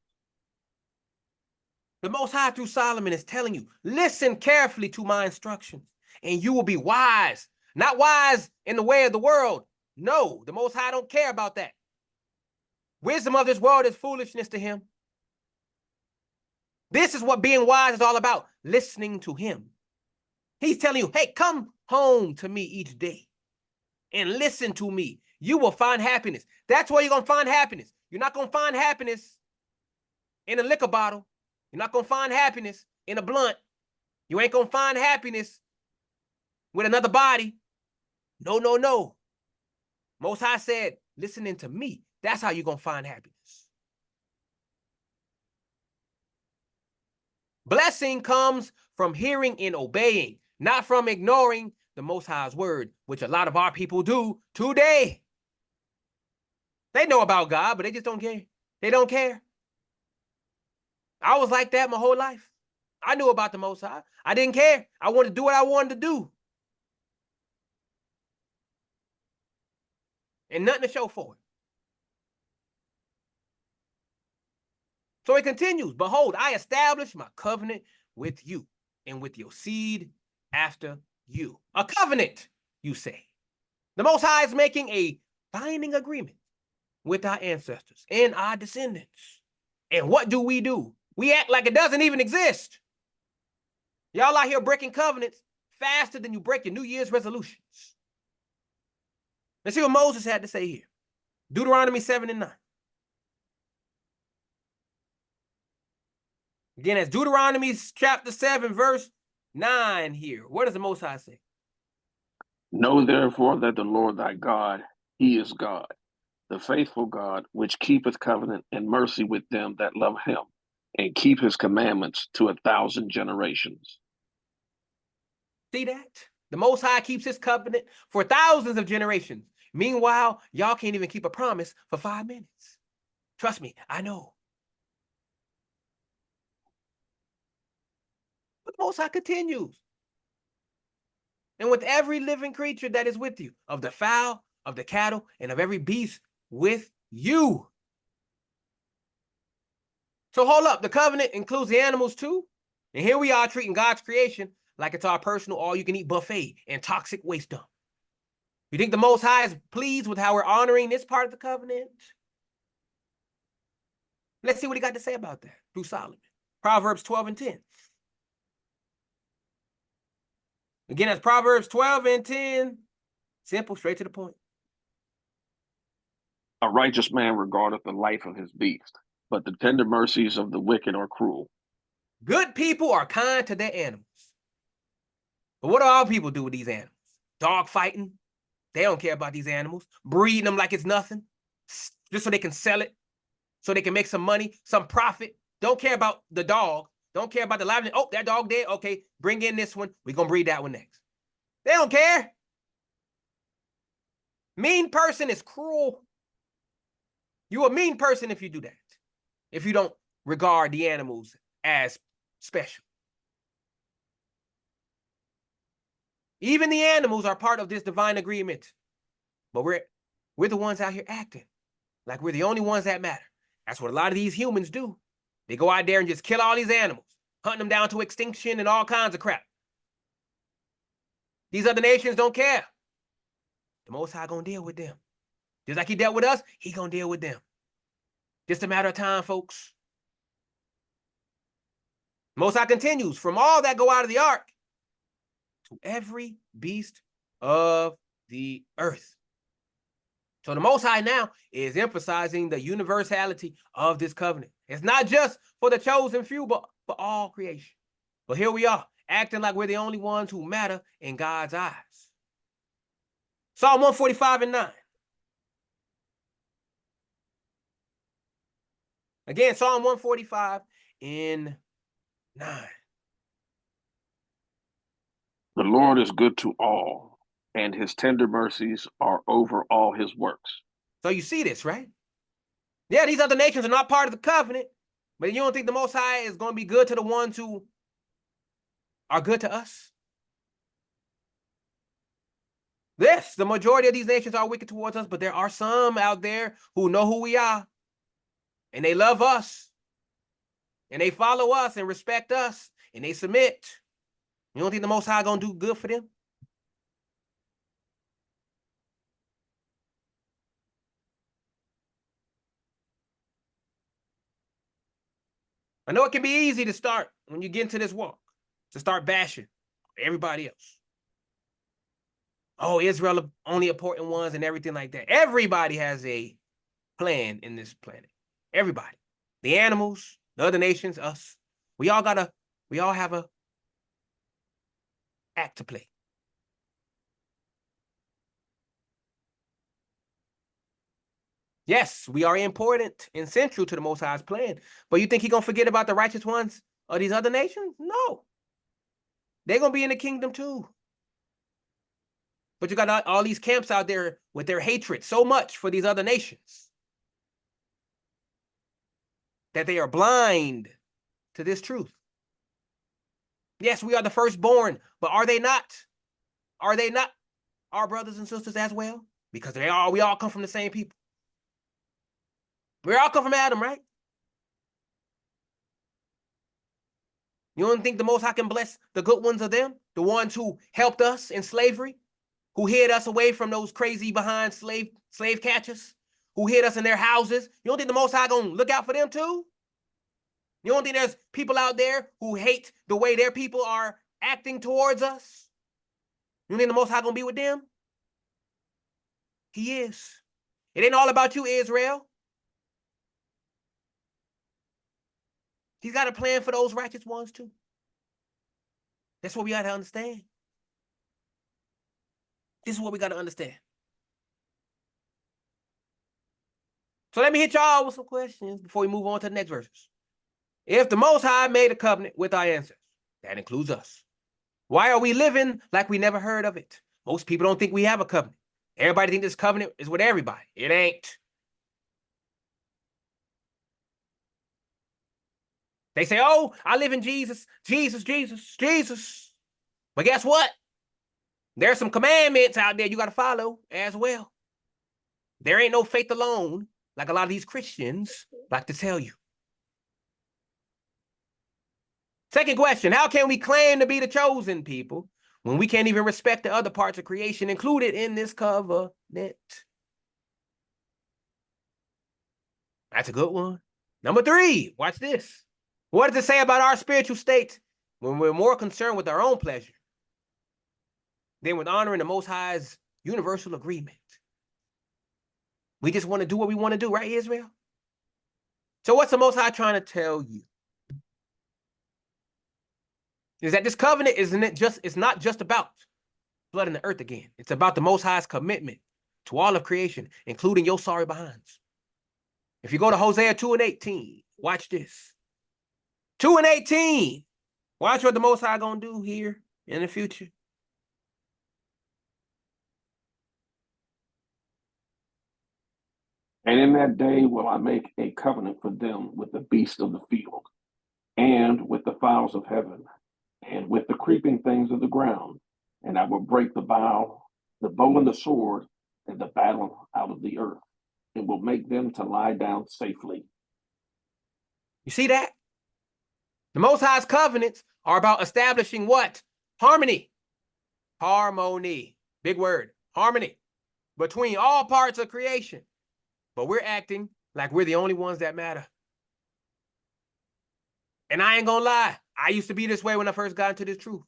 The Most High through Solomon is telling you, listen carefully to my instructions, and you will be wise. Not wise in the way of the world. No, the Most High don't care about that. Wisdom of this world is foolishness to him. This is what being wise is all about, listening to him. He's telling you, hey, come home to me each day and listen to me. You will find happiness. That's where you're going to find happiness. You're not going to find happiness in a liquor bottle. You're not going to find happiness in a blunt. You ain't going to find happiness with another body. No, no, no. Most High said, listening to me. That's how you're going to find happiness. Blessing comes from hearing and obeying, not from ignoring the Most High's word, which a lot of our people do today. They know about God, but they just don't care. They don't care. I was like that my whole life. I knew about the Most High. I didn't care. I wanted to do what I wanted to do. And nothing to show for it. So it continues, behold, I establish my covenant with you and with your seed after you. A covenant, you say. The Most High is making a binding agreement with our ancestors and our descendants. And what do? We act like it doesn't even exist. Y'all out here breaking covenants faster than you break your New Year's resolutions. Let's see what Moses had to say here. Deuteronomy 7 and 9. Again, that's Deuteronomy chapter 7, verse 9 here. What does the Most High say? Know therefore that the Lord thy God, he is God, the faithful God, which keepeth covenant and mercy with them that love him, and keep his commandments to 1,000 generations. See that? The Most High keeps his covenant for thousands of generations. Meanwhile, y'all can't even keep a promise for 5 minutes. Trust me, I know. But the Most High continues. And with every living creature that is with you, of the fowl, of the cattle, and of every beast with you. So hold up, the covenant includes the animals too? And here we are treating God's creation like it's our personal all-you-can-eat buffet and toxic waste dump. You think the Most High is pleased with how we're honoring this part of the covenant? Let's see what he got to say about that through Solomon. Proverbs 12 and 10. Again, that's Proverbs 12 and 10. Simple, straight to the point. A righteous man regardeth the life of his beast, but the tender mercies of the wicked are cruel. Good people are kind to their animals. But what do all people do with these animals? Dog fighting. They don't care about these animals. Breeding them like it's nothing, just so they can sell it, so they can make some money, some profit. Don't care about the dog. Don't care about the livelihood. Oh, that dog dead. Okay, bring in this one. We're going to breed that one next. They don't care. Mean person is cruel. You're a mean person if you do that. If you don't regard the animals as special. Even the animals are part of this divine agreement. But we're the ones out here acting like we're the only ones that matter. That's what a lot of these humans do. They go out there and just kill all these animals, hunting them down to extinction and all kinds of crap. These other nations don't care. The Most High gonna deal with them. Just like he dealt with us, he gonna deal with them. Just a matter of time, folks. Most High continues, from all that go out of the ark to every beast of the earth. So the Most High now is emphasizing the universality of this covenant. It's not just for the chosen few, but for all creation. But here we are, acting like we're the only ones who matter in God's eyes. Psalm 145 and 9. Again, Psalm 145 and 9. The Lord is good to all, and his tender mercies are over all his works. So you see this, right? Yeah, these other nations are not part of the covenant, but you don't think the Most High is going to be good to the ones who are good to us? Yes, the majority of these nations are wicked towards us, but there are some out there who know who we are, and they love us. and they follow us and respect us and they submit, you don't think the Most High gonna do good for them? I know it can be easy to start when you get into this walk, to start bashing everybody else. Oh, Israel are only important ones and everything like that. Everybody has a plan in this planet. Everybody. The animals, the other nations, us. We all have a act to play. Yes, we are important and central to the Most High's plan. But you think He's gonna forget about the righteous ones of these other nations? No. They're gonna be in the kingdom too. But you got all these camps out there with their hatred so much for these other nations that they are blind to this truth. Yes, we are the firstborn, but are they not? Are they not our brothers and sisters as well? Because we all come from the same people. We all come from Adam, right? You don't think the Most High can bless the good ones of them? The ones who helped us in slavery? Who hid us away from those crazy behind slave catchers? Who hid us in their houses? You don't think the Most High gonna look out for them too? You don't think there's people out there who hate the way their people are acting towards us? You think the Most High gonna be with them? He is. It ain't all about you, Israel. He's got a plan for those righteous ones too. That's what we got to understand. This is what we got to understand. So let me hit y'all with some questions before we move on to the next verses. If the Most High made a covenant with our ancestors, that includes us, why are we living like we never heard of it? Most people don't think we have a covenant. Everybody think this covenant is with everybody. It ain't. They say, oh, I live in Jesus, Jesus, Jesus, Jesus. But guess what? There's some commandments out there you got to follow as well. There ain't no faith alone, like a lot of these Christians like to tell you. Second question, how can we claim to be the chosen people when we can't even respect the other parts of creation included in this covenant? That's a good one. Number 3, watch this. What does it say about our spiritual state when we're more concerned with our own pleasure than with honoring the Most High's universal agreement? We just want to do what we want to do, right, Israel? So what's the Most High trying to tell you? Is that this covenant it's not just about flooding the earth again. It's about the Most High's commitment to all of creation, including your sorry behinds. If you go to Hosea 2:18, watch this. 2:18. Watch what the Most High gonna do here in the future. And in that day will I make a covenant for them with the beasts of the field, and with the fowls of heaven, and with the creeping things of the ground. And I will break the bow and the sword, and the battle out of the earth, and will make them to lie down safely. You see that? The Most High's covenants are about establishing what? Harmony. Harmony. Big word. Harmony. Between all parts of creation. But we're acting like we're the only ones that matter. And I ain't gonna lie. I used to be this way when I first got into this truth.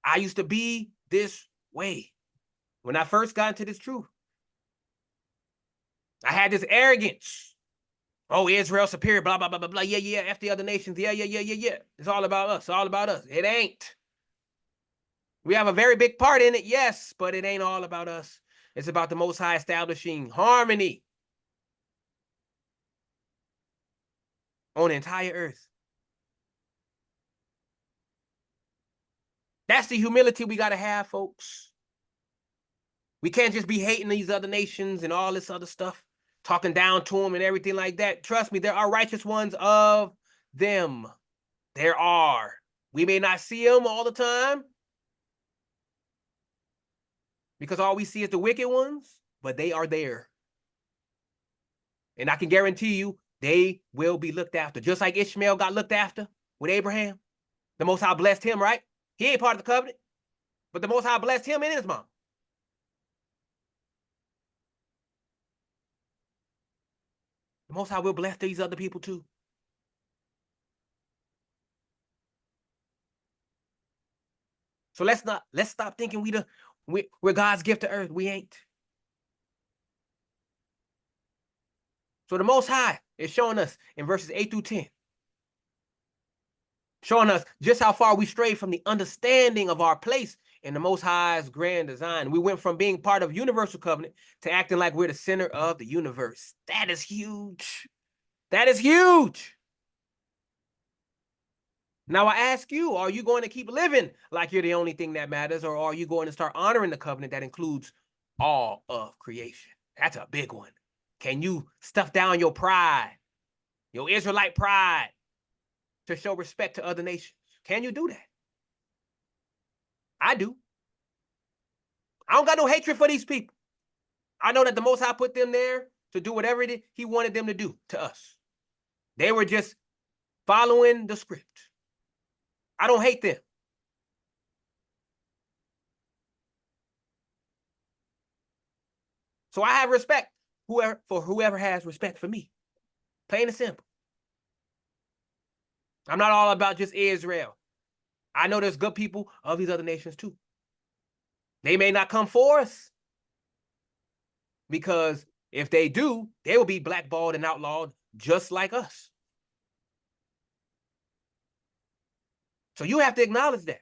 I used to be this way when I first got into this truth. I had this arrogance. Oh, Israel superior, blah, blah, blah, blah, blah. Yeah, F the other nations. Yeah. It's all about us. It's all about us. It ain't. We have a very big part in it, yes, but it ain't all about us. It's about the Most High establishing harmony on the entire earth. That's the humility we got to have, folks. We can't just be hating these other nations and all this other stuff, talking down to them and everything like that. Trust me, there are righteous ones of them. There are. We may not see them all the time because all we see is the wicked ones, but they are there. And I can guarantee you, they will be looked after. Just like Ishmael got looked after with Abraham. The Most High blessed him, right? He ain't part of the covenant, but the Most High blessed him and his mom. The Most High will bless these other people too. So let's stop thinking we're God's gift to earth. We ain't. So the Most High is showing us in verses 8 through 10, showing us just how far we strayed from the understanding of our place in the Most High's grand design. We went from being part of universal covenant to acting like we're the center of the universe. That is huge. That is huge. Now I ask you, are you going to keep living like you're the only thing that matters, or are you going to start honoring the covenant that includes all of creation? That's a big one. Can you stuff down your pride, your Israelite pride, to show respect to other nations? Can you do that? I do. I don't got no hatred for these people. I know that the Most High put them there to do whatever he wanted them to do to us. They were just following the script. I don't hate them. So I have respect for whoever has respect for me. Plain and simple. I'm not all about just Israel. I know there's good people of these other nations too. They may not come for us, because if they do, they will be blackballed and outlawed just like us. So you have to acknowledge that.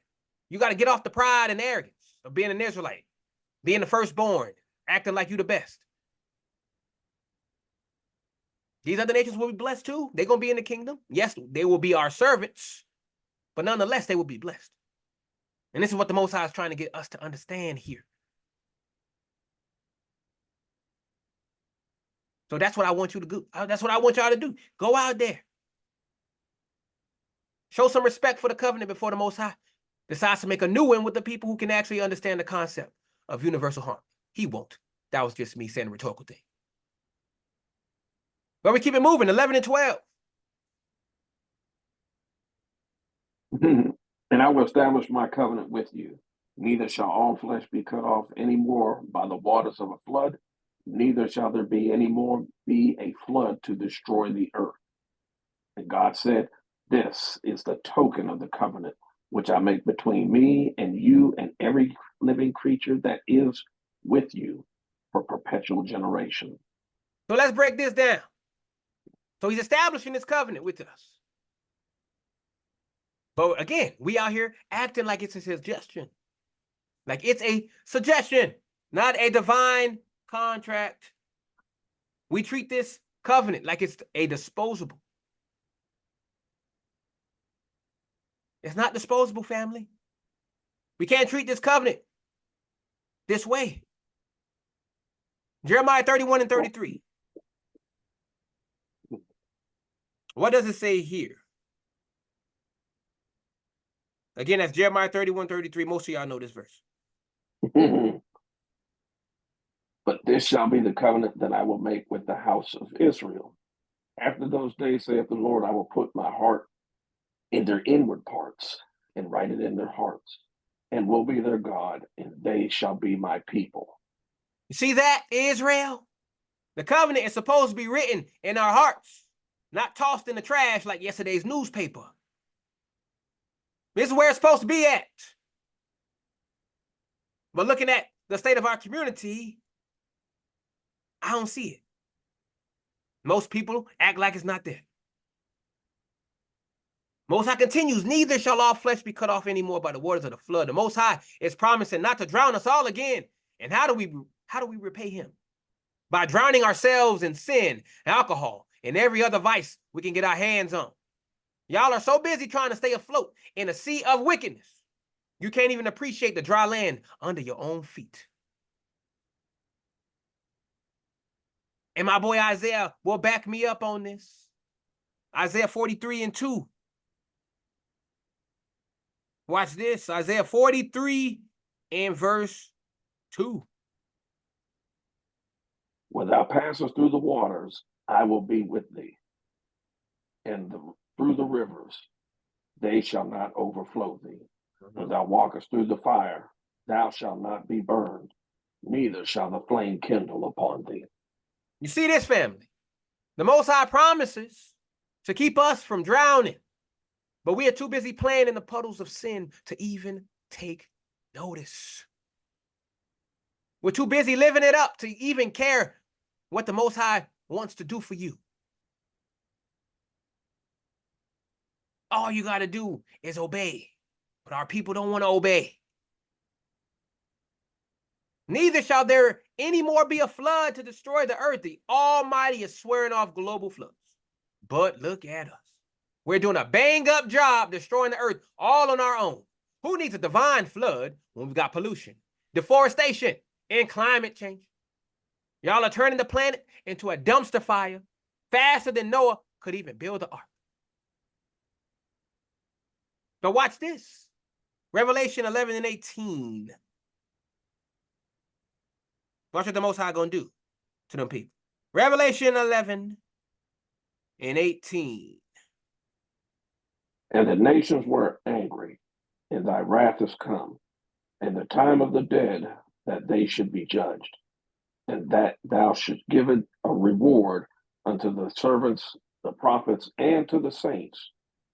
You got to get off the pride and arrogance of being an Israelite, being the firstborn, acting like you the best. These other nations will be blessed too. They're going to be in the kingdom. Yes, they will be our servants, but nonetheless, they will be blessed. And this is what the Most High is trying to get us to understand here. So that's what I want you to do. That's what I want y'all to do. Go out there. Show some respect for the covenant before the Most High decides to make a new one with the people who can actually understand the concept of universal harmony. He won't. That was just me saying a rhetorical thing. But we keep it moving. 11 and 12. And I will establish my covenant with you. Neither shall all flesh be cut off any more by the waters of a flood, neither shall there be any more be a flood to destroy the earth. And God said, this is the token of the covenant which I make between me and you and every living creature that is with you for perpetual generation. So let's break this down. So he's establishing this covenant with us. But again, we out here acting like it's a suggestion. Like it's a suggestion, not a divine contract. We treat this covenant like it's a disposable. It's not disposable, family. We can't treat this covenant this way. Jeremiah 31 and 33. What does it say here? Again, that's Jeremiah 31, 33. Most of y'all know this verse. But this shall be the covenant that I will make with the house of Israel. After those days, saith the Lord, I will put my heart in their inward parts and write it in their hearts, and will be their God, and they shall be my people. You see that, Israel? The covenant is supposed to be written in our hearts, not tossed in the trash like yesterday's newspaper. This is where it's supposed to be at. But looking at the state of our community, I don't see it. Most people act like it's not there. Most High continues, neither shall all flesh be cut off anymore by the waters of the flood. The Most High is promising not to drown us all again. And how do we repay him? By drowning ourselves in sin, alcohol, and every other vice we can get our hands on. Y'all are so busy trying to stay afloat in a sea of wickedness, you can't even appreciate the dry land under your own feet. And my boy Isaiah will back me up on this. Isaiah 43 and 2. Watch this. Isaiah 43 and verse 2. When thou passest through the waters, I will be with thee. and through the rivers, they shall not overflow thee. When thou walkest through the fire, thou shalt not be burned, neither shall the flame kindle upon thee. You see this, family? The Most High promises to keep us from drowning, but we are too busy playing in the puddles of sin to even take notice. We're too busy living it up to even care what the Most High wants to do for you. All you got to do is obey, but our people don't want to obey. Neither shall there any more be a flood to destroy the earth. The Almighty is swearing off global floods. But look at us. We're doing a bang-up job destroying the earth all on our own. Who needs a divine flood when we've got pollution, deforestation, and climate change? Y'all are turning the planet into a dumpster fire faster than Noah could even build the ark. But watch this. Revelation 11 and 18. Watch what the Most High gonna do to them people. Revelation 11 and 18. And the nations were angry, and thy wrath is come, and the time of the dead that they should be judged, and that thou should give a reward unto the servants, the prophets, and to the saints,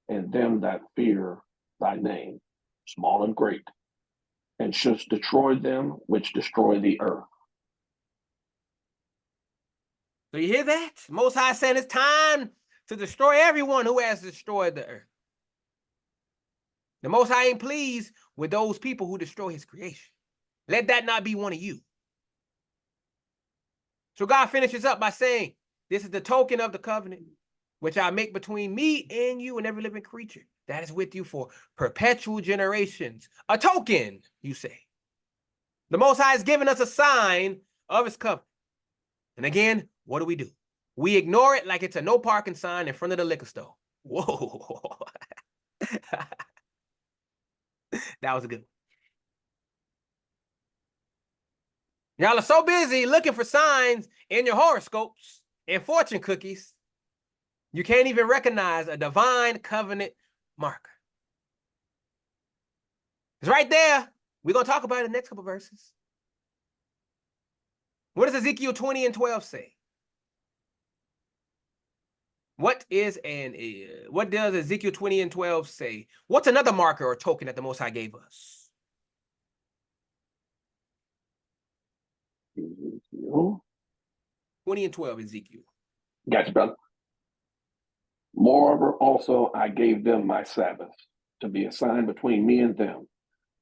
and them that fear thy name, small and great, and shouldst destroy them which destroy the earth. So you hear that? Most High saying it's time to destroy everyone who has destroyed the earth. The Most High ain't pleased with those people who destroy his creation. Let that not be one of you. So God finishes up by saying, this is the token of the covenant, which I make between me and you and every living creature that is with you for perpetual generations. A token, you say. The Most High has given us a sign of his covenant. And again, what do? We ignore it like it's a no parking sign in front of the liquor store. Whoa. That was a good one. Y'all are so busy looking for signs in your horoscopes and fortune cookies, you can't even recognize a divine covenant marker. It's right there. We're going to talk about it in the next couple verses. What does Ezekiel 20 and 12 say? What does Ezekiel 20 and 12 say? What's another marker or token that the Most High gave us? Ezekiel 20 and 12, Ezekiel. Gotcha, brother. Moreover, also I gave them my Sabbath to be a sign between me and them,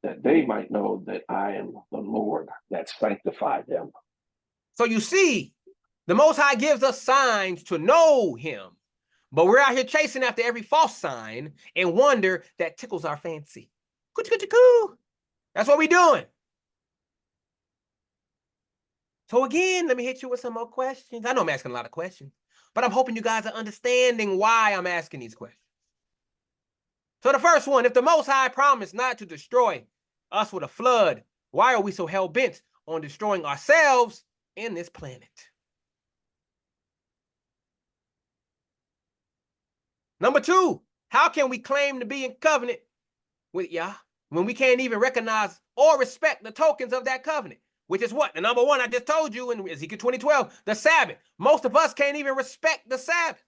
that they might know that I am the Lord that sanctified them. So you see, the Most High gives us signs to know him, but we're out here chasing after every false sign and wonder that tickles our fancy. That's what we're doing. So again, let me hit you with some more questions. I know I'm asking a lot of questions, but I'm hoping you guys are understanding why I'm asking these questions. So the first one, if the Most High promised not to destroy us with a flood, why are we so hell-bent on destroying ourselves in this planet? Number two, how can we claim to be in covenant with Yah when we can't even recognize or respect the tokens of that covenant? Which is what? The number one I just told you in Ezekiel 20:12, the Sabbath. Most of us can't even respect the Sabbath,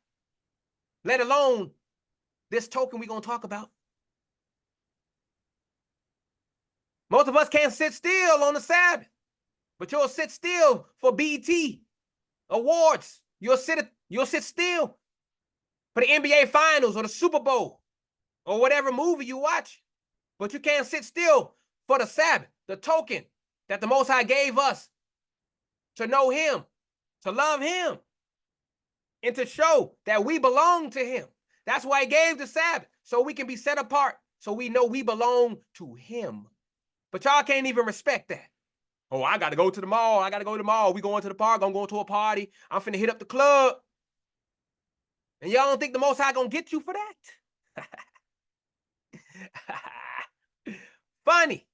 let alone this token we're going to talk about. Most of us can't sit still on the Sabbath, but you'll sit still for BET awards. You'll sit still for the NBA Finals or the Super Bowl or whatever movie you watch, but you can't sit still for the Sabbath, the token that the Most High gave us to know him, to love him, and to show that we belong to him. That's why he gave the Sabbath, so we can be set apart, so we know we belong to him. But y'all can't even respect that. Oh, I got to go to the mall. I got to go to the mall. We going to the park. I'm going to a party. I'm finna hit up the club. And y'all don't think the Most High gonna get you for that? Funny.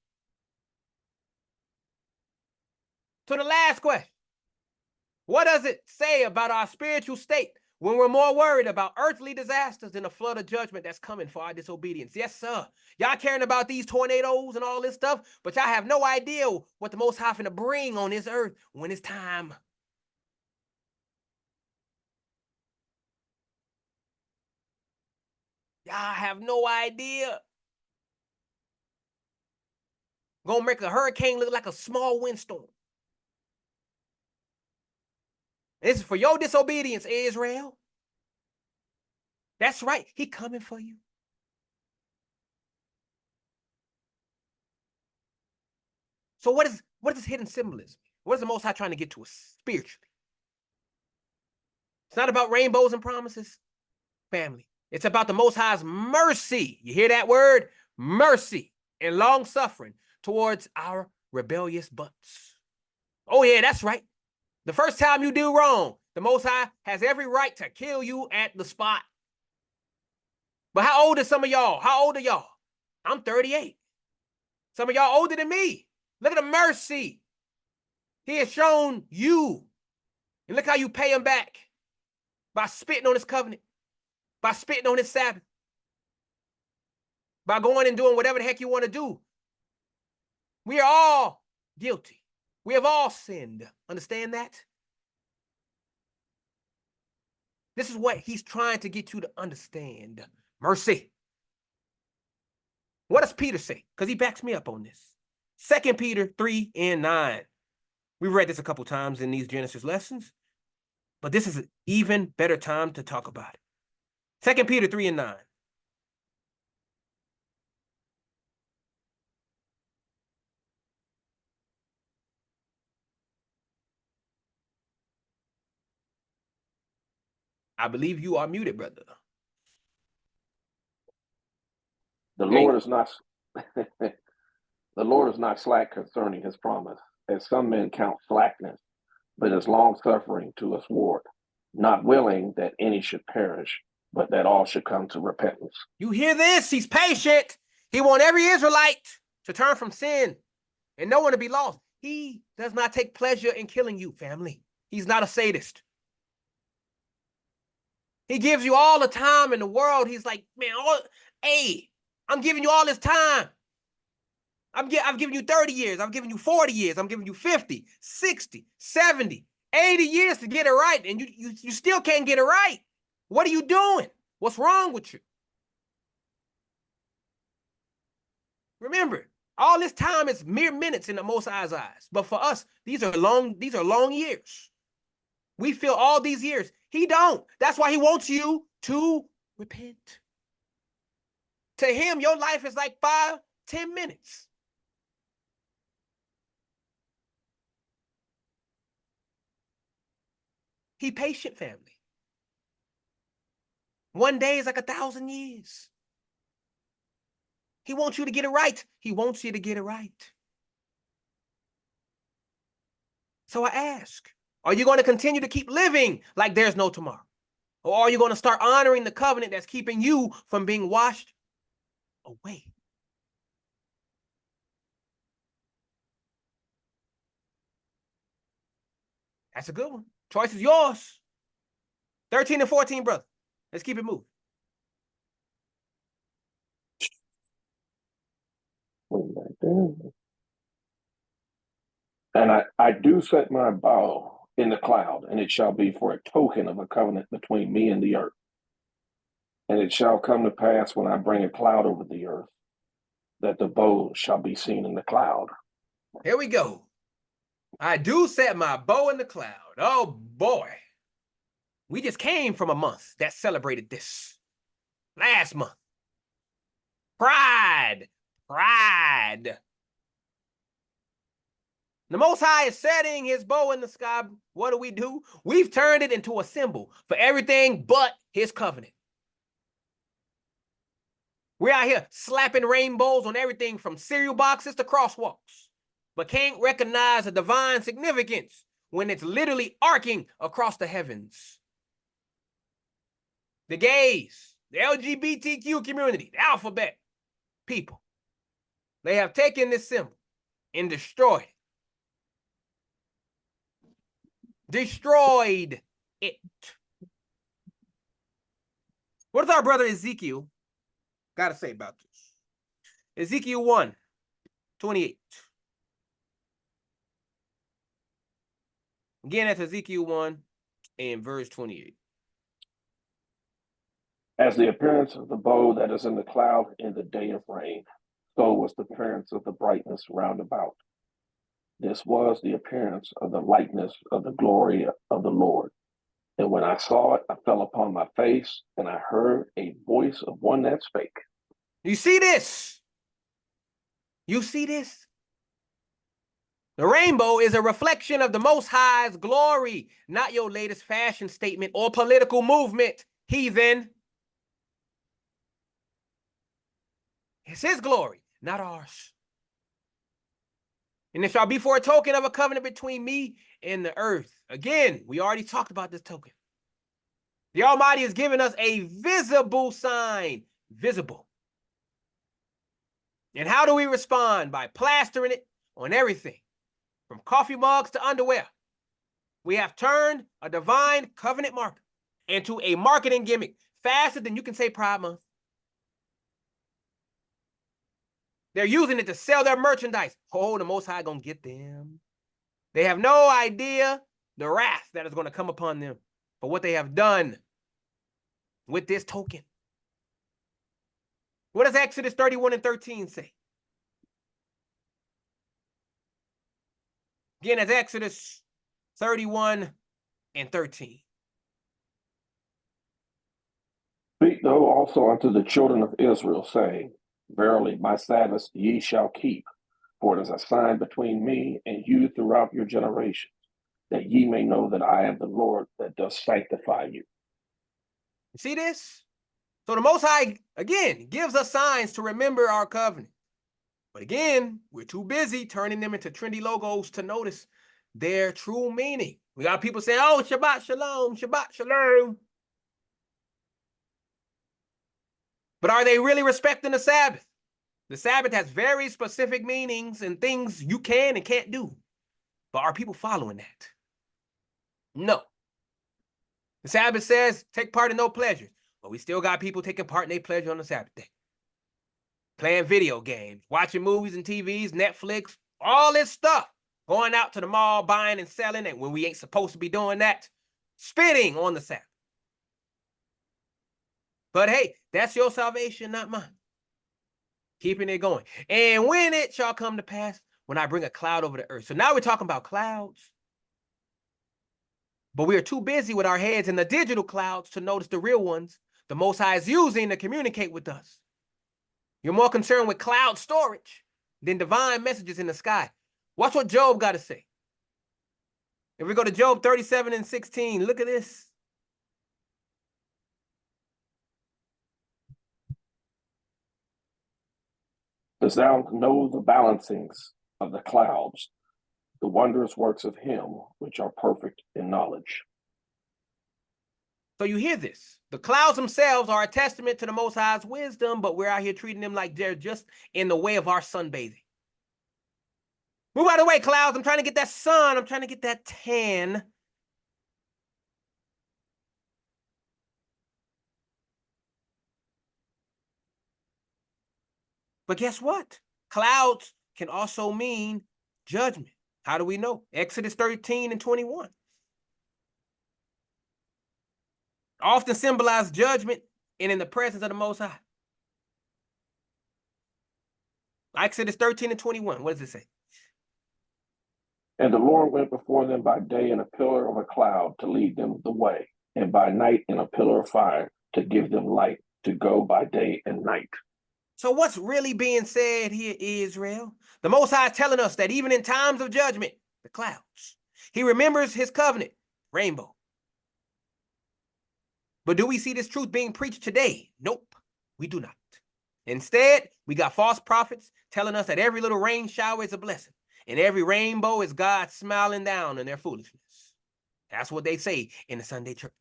So the last question. What does it say about our spiritual state when we're more worried about earthly disasters than a flood of judgment that's coming for our disobedience. Yes, sir. Y'all caring about these tornadoes and all this stuff, but y'all have no idea what the Most High finna bring on this earth when it's time. Y'all have no idea. Gonna make a hurricane look like a small windstorm. This is for your disobedience, Israel. That's right. He coming for you. So what is this hidden symbolism? What is the Most High trying to get to us spiritually? It's not about rainbows and promises, family. It's about the Most High's mercy. You hear that word? Mercy and long suffering towards our rebellious butts. Oh yeah, that's right. The first time you do wrong, the Most High has every right to kill you at the spot. But how old are some of y'all? How old are y'all? I'm 38. Some of y'all older than me. Look at the mercy he has shown you. And look how you pay him back. By spitting on his covenant. By spitting on his Sabbath. By going and doing whatever the heck you want to do. We are all guilty. We have all sinned. Understand that? This is what he's trying to get you to understand. Mercy. What does Peter say? Because he backs me up on this. 2 Peter 3 and 9. We read this a couple times in these Genesis lessons, but this is an even better time to talk about it. 2 Peter 3 and 9. I believe you are muted, brother. The Lord is not the Lord is not slack concerning his promise, as some men count slackness, but is long suffering to usward, not willing that any should perish, but that all should come to repentance. You hear this? He's patient. He wants every Israelite to turn from sin and no one to be lost. He does not take pleasure in killing you, family. He's not a sadist. He gives you all the time in the world. He's like, man, hey, I'm giving you all this time. I've given you 30 years. I'm giving you 40 years. I'm giving you 50, 60, 70, 80 years to get it right. And you still can't get it right. What are you doing? What's wrong with you? Remember, all this time is mere minutes in the Most High's eyes. But for us, these are long years. We feel all these years. He don't. That's why he wants you to repent. To him, your life is like 5, 10 minutes. He patient, family. One day is like 1,000 years. He wants you to get it right. He wants you to get it right. So I ask, are you going to continue to keep living like there's no tomorrow? Or are you going to start honoring the covenant that's keeping you from being washed away? That's a good one. Choice is yours. 13 and 14, brother. Let's keep it moving. And I do set my bow in the cloud, and it shall be for a token of a covenant between me and the earth. And it shall come to pass when I bring a cloud over the earth, that the bow shall be seen in the cloud. Here we go. I do set my bow in the cloud. Oh boy. We just came from a month that celebrated this. Last month. Pride. The Most High is setting his bow in the sky. What do? We've turned it into a symbol for everything but his covenant. We're out here slapping rainbows on everything from cereal boxes to crosswalks, but can't recognize the divine significance when it's literally arcing across the heavens. The gays, the LGBTQ community, the alphabet people, they have taken this symbol and destroyed it. Destroyed it. What does our brother Ezekiel got to say about this? Ezekiel 1:28. Again, that's Ezekiel 1 and verse 28. As the appearance of the bow that is in the cloud in the day of rain, so was the appearance of the brightness round about. This was the appearance of the likeness of the glory of the Lord. And when I saw it, I fell upon my face, and I heard a voice of one that spake. You see this? You see this? The rainbow is a reflection of the Most High's glory, not your latest fashion statement or political movement, heathen. It's his glory, not ours. And it shall be for a token of a covenant between me and the earth. Again, we already talked about this token. The Almighty has given us a visible sign, visible. And how do we respond? By plastering it on everything, from coffee mugs to underwear. We have turned a divine covenant marker into a marketing gimmick faster than you can say Pride Month. They're using it to sell their merchandise. Oh, the Most High gonna get them. They have no idea the wrath that is going to come upon them for what they have done with this token. What does Exodus 31:13 say? Again, that's Exodus 31:13. Speak thou also unto the children of Israel, saying, Verily, my Sabbaths ye shall keep, for it is a sign between me and you throughout your generations, that ye may know that I am the Lord that does sanctify you. You see this? So the Most High, again, gives us signs to remember our covenant. But again, we're too busy turning them into trendy logos to notice their true meaning. We got people saying, oh, Shabbat Shalom, Shabbat Shalom. But are they really respecting the Sabbath? The Sabbath has very specific meanings and things you can and can't do. But are people following that? No. The Sabbath says, take part in no pleasures. But we still got people taking part in their pleasure on the Sabbath day. Playing video games, watching movies and TVs, Netflix, all this stuff. Going out to the mall, buying and selling, and when we ain't supposed to be doing that, spitting on the Sabbath. But hey, that's your salvation, not mine. Keeping it going. And when it shall come to pass, when I bring a cloud over the earth. So now we're talking about clouds. But we are too busy with our heads in the digital clouds to notice the real ones the Most High is using to communicate with us. You're more concerned with cloud storage than divine messages in the sky. Watch what Job got to say. If we go to Job 37:16, look at this. Dost thou know the balancings of the clouds, the wondrous works of him which are perfect in knowledge? So you hear this. The clouds themselves are a testament to the Most High's wisdom, but we're out here treating them like they're just in the way of our sunbathing. Move out of the way, clouds. I'm trying to get that sun. I'm trying to get that tan. But guess what? Clouds can also mean judgment. How do we know? Exodus 13:21. Often symbolize judgment and in the presence of the Most High. Exodus 13:21. What does it say? And the Lord went before them by day in a pillar of a cloud to lead them the way, and by night in a pillar of fire to give them light to go by day and night. So what's really being said here, Israel? The Most High is telling us that even in times of judgment, the clouds, he remembers his covenant, rainbow. But do we see this truth being preached today? Nope, we do not. Instead, we got false prophets telling us that every little rain shower is a blessing, and every rainbow is God smiling down on their foolishness. That's what they say in the Sunday church.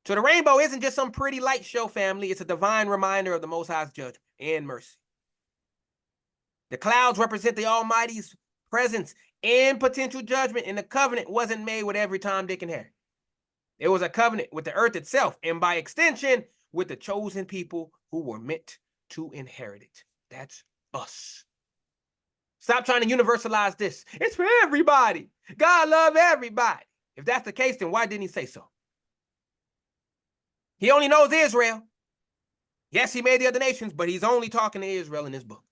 So the rainbow isn't just some pretty light show, family. It's a divine reminder of the Most High's judgment and mercy. The clouds represent the Almighty's presence and potential judgment, and the covenant wasn't made with every Tom, Dick, and Harry. It was a covenant with the earth itself, and by extension, with the chosen people who were meant to inherit it. That's us. Stop trying to universalize this. It's for everybody. God loves everybody. If that's the case, then why didn't he say so? He only knows Israel. Yes, he made the other nations, but he's only talking to Israel in this book.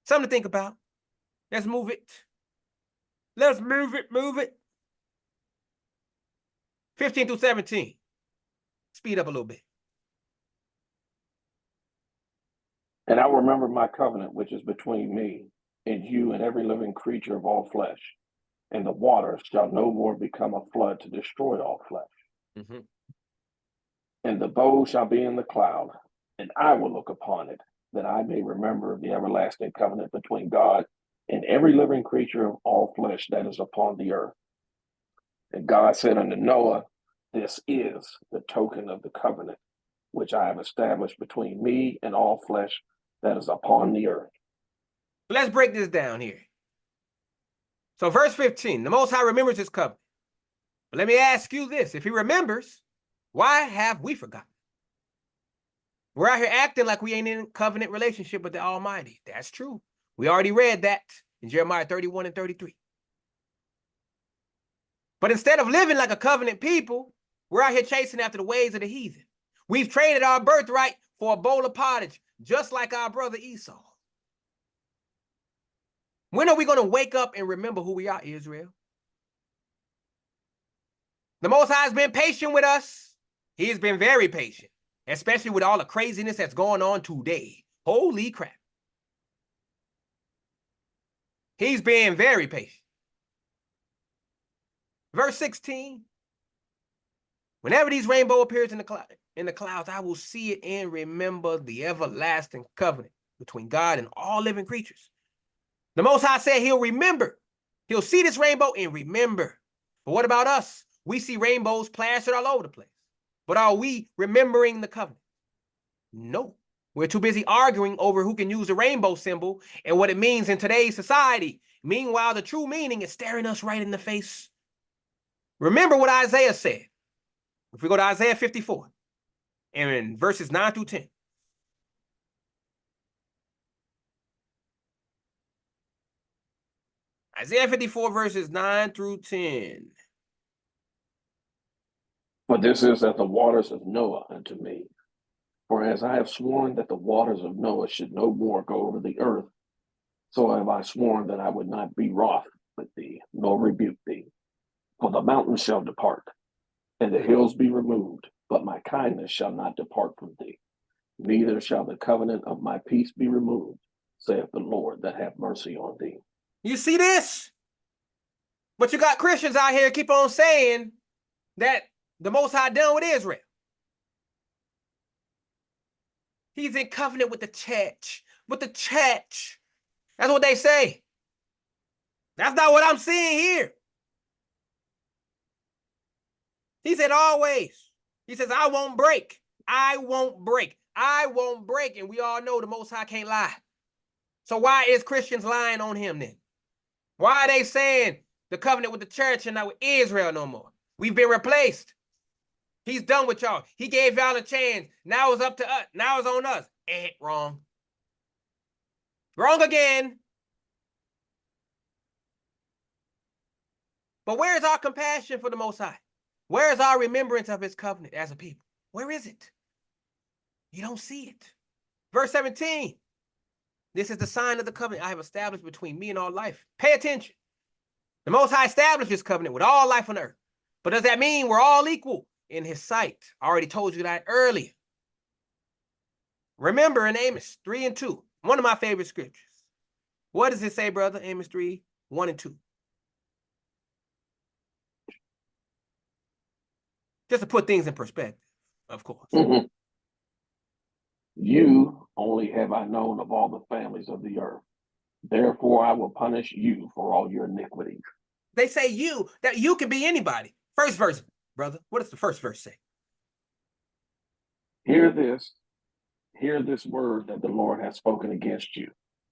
Something to think about. Let's move it. Let's move it. 15 through 17. Speed up a little bit. And I will remember my covenant, which is between me and you and every living creature of all flesh. And the waters shall no more become a flood to destroy all flesh. Mm-hmm. And the bow shall be in the cloud, and I will look upon it, that I may remember the everlasting covenant between God and every living creature of all flesh that is upon the earth. And God said unto Noah, this is the token of the covenant which I have established between me and all flesh that is upon the earth. Let's break this down here. So verse 15, the Most High remembers his covenant. But let me ask you this. If he remembers, why have we forgotten? We're out here acting like we ain't in a covenant relationship with the Almighty. That's true. We already read that in Jeremiah 31 and 33. But instead of living like a covenant people, we're out here chasing after the ways of the heathen. We've traded our birthright for a bowl of pottage, just like our brother Esau. When are we going to wake up and remember who we are, Israel? The Most High has been patient with us. He's been very patient, especially with all the craziness that's going on today. Holy crap. He's being very patient. Verse 16. Whenever these rainbow appears in the clouds, I will see it and remember the everlasting covenant between God and all living creatures. The Most High said he'll remember. He'll see this rainbow and remember. But what about us? We see rainbows plastered all over the place. But are we remembering the covenant? No. We're too busy arguing over who can use the rainbow symbol and what it means in today's society. Meanwhile, the true meaning is staring us right in the face. Remember what Isaiah said. If we go to Isaiah 54 and in verses 9 through 10. Isaiah 54 verses 9 through 10. For this is as the waters of Noah unto me. For as I have sworn that the waters of Noah should no more go over the earth, so have I sworn that I would not be wroth with thee, nor rebuke thee. For the mountains shall depart, and the hills be removed, but my kindness shall not depart from thee. Neither shall the covenant of my peace be removed, saith the Lord that hath mercy on thee. You see this? But you got Christians out here keep on saying that the Most High done with Israel. He's in covenant with the church. With the church. That's what they say. That's not what I'm seeing here. He said always. He says, I won't break. I won't break. I won't break. And we all know the Most High can't lie. So why is Christians lying on him then? Why are they saying the covenant with the church and not with Israel no more? We've been replaced. He's done with y'all. He gave y'all a chance. Now it's up to us. Now it's on us. Wrong. Wrong again. But where is our compassion for the Most High? Where is our remembrance of his covenant as a people? Where is it? You don't see it. Verse 17. This is the sign of the covenant I have established between me and all life. Pay attention. The Most High established this covenant with all life on earth. But does that mean we're all equal in his sight? I already told you that earlier. Remember in Amos 3 and 2, one of my favorite scriptures. What does it say, brother? Amos 3, 1 and 2. Just to put things in perspective, of course. Mm-hmm. You only have I known of all the families of the earth. Therefore, I will punish you for all your iniquities. They say you, that you can be anybody. First verse, brother. What does the first verse say? Hear this word that the Lord has spoken against you,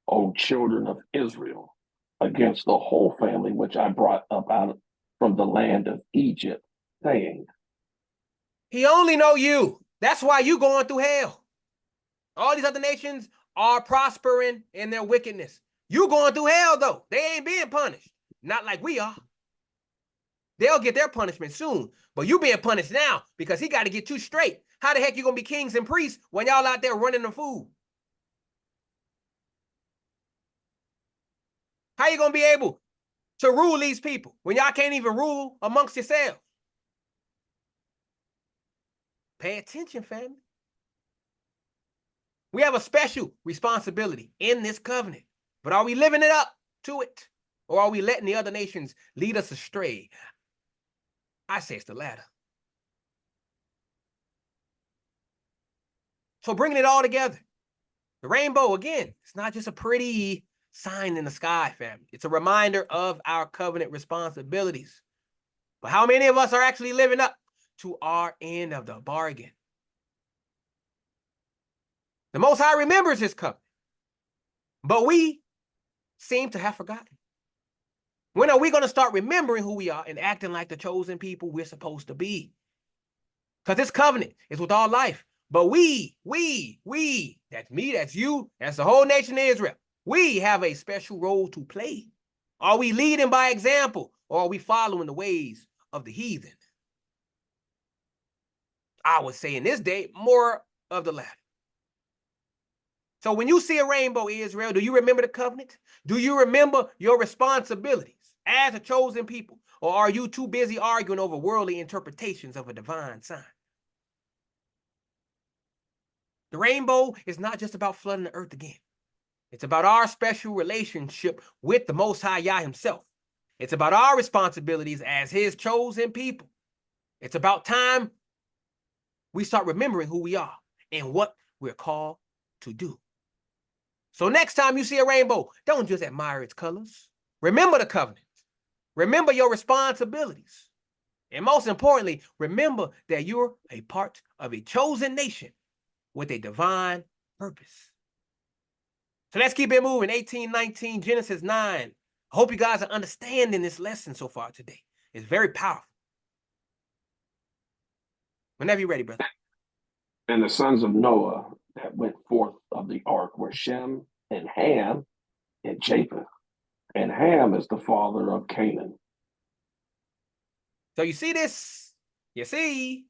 O children of Israel. against the whole family which I brought up out from the land of Egypt, saying, He only know you. That's why you going through hell. All these other nations are prospering in their wickedness. You going through hell, though. They ain't being punished. Not like we are. They'll get their punishment soon. But you being punished now because he got to get you straight. How the heck you going to be kings and priests when y'all out there running the food? How you going to be able to rule these people when y'all can't even rule amongst yourselves? Pay attention, family. We have a special responsibility in this covenant. But are we living it up to it? Or are we letting the other nations lead us astray? I say it's the latter. So bringing it all together, the rainbow, again, it's not just a pretty sign in the sky, family. It's a reminder of our covenant responsibilities. But how many of us are actually living up to our end of the bargain? The Most High remembers his covenant, but we seem to have forgotten. When are we going to start remembering who we are and acting like the chosen people we're supposed to be? Because this covenant is with all life. But we, that's me, that's you, that's the whole nation of Israel. We have a special role to play. Are we leading by example, or are we following the ways of the heathen? I would say in this day, more of the latter. So when you see a rainbow, Israel, do you remember the covenant? Do you remember your responsibilities as a chosen people? Or are you too busy arguing over worldly interpretations of a divine sign? The rainbow is not just about flooding the earth again. It's about our special relationship with the Most High Yah himself. It's about our responsibilities as his chosen people. It's about time we start remembering who we are and what we're called to do. So next time you see a rainbow, don't just admire its colors. Remember the covenant. Remember your responsibilities. And most importantly, remember that you're a part of a chosen nation with a divine purpose. So let's keep it moving. 18:19, Genesis 9. I hope you guys are understanding this lesson so far today. It's very powerful. Whenever you're ready, brother. And the sons of Noah that went forth of the ark were Shem and Ham and Japheth. And Ham is the father of Canaan. So you see this? You see.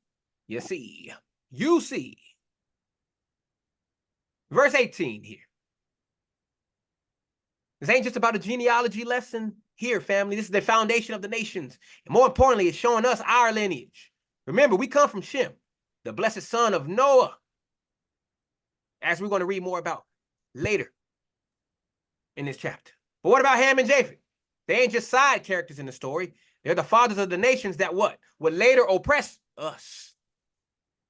Verse 18 here. This ain't just about a genealogy lesson here, family. This is the foundation of the nations. And more importantly, it's showing us our lineage. Remember, we come from Shem, the blessed son of Noah, as we're going to read more about later in this chapter. But what about Ham and Japheth? They ain't just side characters in the story. They're the fathers of the nations that what? Would later oppress us.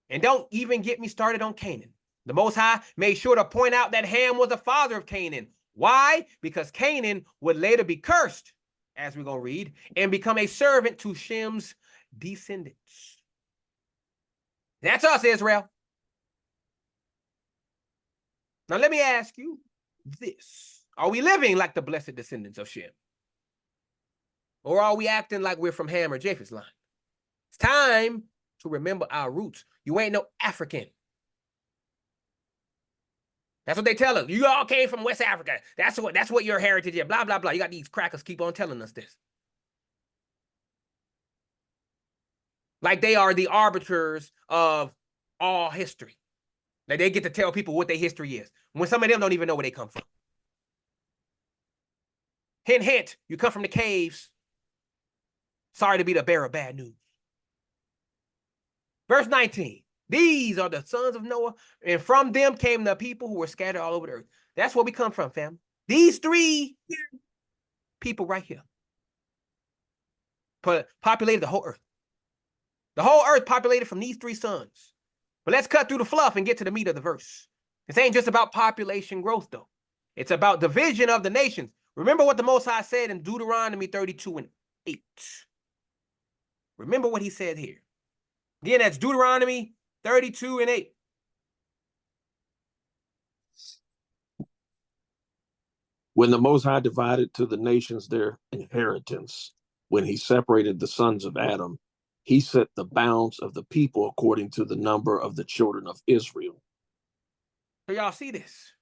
And don't even get me started on Canaan. The Most High made sure to point out that Ham was the father of Canaan. Why? Because Canaan would later be cursed, as we're going to read, and become a servant to Shem's descendants. That's us, Israel. Now, let me ask you this. Are we living like the blessed descendants of Shem? Or are we acting like we're from Ham or Japheth's line? It's time to remember our roots. You ain't no African. That's what they tell us. You all came from West Africa. That's what your heritage is. Blah, blah, blah. You got these crackers keep on telling us this. Like they are the arbiters of all history. Like they get to tell people what their history is, when some of them don't even know where they come from. Hint, hint, you come from the caves. Sorry to be the bearer of bad news. Verse 19. These are the sons of Noah, and from them came the people who were scattered all over the earth. That's where we come from, family. These three people right here populated the whole earth. The whole earth populated from these three sons. But let's cut through the fluff and get to the meat of the verse. This ain't just about population growth, though. It's about division of the nations. Remember what the Most High said in Deuteronomy 32:8. Remember what he said here. Again, that's Deuteronomy 32:8. When the Most High divided to the nations their inheritance, when he separated the sons of Adam, he set the bounds of the people according to the number of the children of Israel. So y'all see this.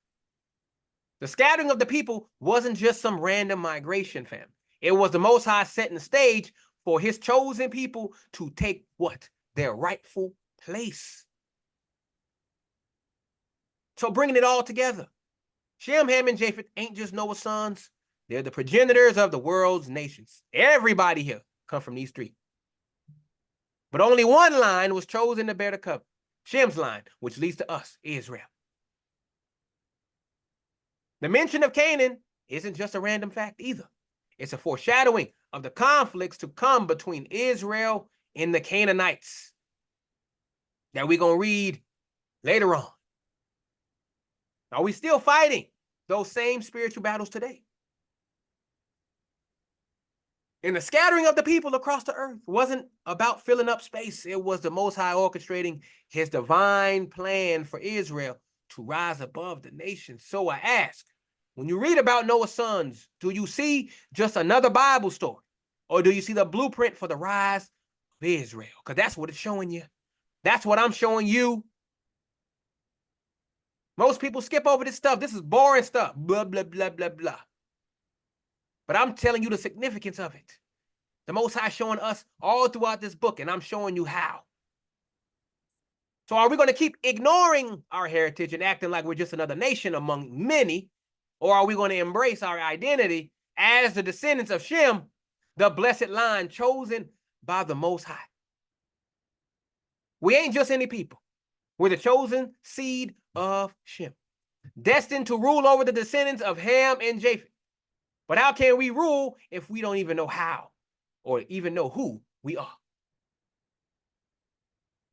The scattering of the people wasn't just some random migration, fam. It was the Most High setting the stage for his chosen people to take what? Their rightful place. So bringing it all together, Shem, Ham, and Japheth ain't just Noah's sons. They're the progenitors of the world's nations. Everybody here come from these three. But only one line was chosen to bear the covenant. Shem's line, which leads to us, Israel. The mention of Canaan isn't just a random fact either. It's a foreshadowing of the conflicts to come between Israel and the Canaanites that we're going to read later on. Are we still fighting those same spiritual battles today? And the scattering of the people across the earth wasn't about filling up space. It was the Most High orchestrating his divine plan for Israel to rise above the nations. So I ask, when you read about Noah's sons, do you see just another Bible story? Or do you see the blueprint for the rise of Israel? Because that's what it's showing you. That's what I'm showing you. Most people skip over this stuff. This is boring stuff. Blah, blah, blah, blah, blah. But I'm telling you the significance of it. The Most High showing us all throughout this book, and I'm showing you how. So are we going to keep ignoring our heritage and acting like we're just another nation among many? Or are we going to embrace our identity as the descendants of Shem, the blessed line chosen by the Most High? We ain't just any people. We're the chosen seed of Shem, destined to rule over the descendants of Ham and Japheth. But how can we rule if we don't even know how or even know who we are?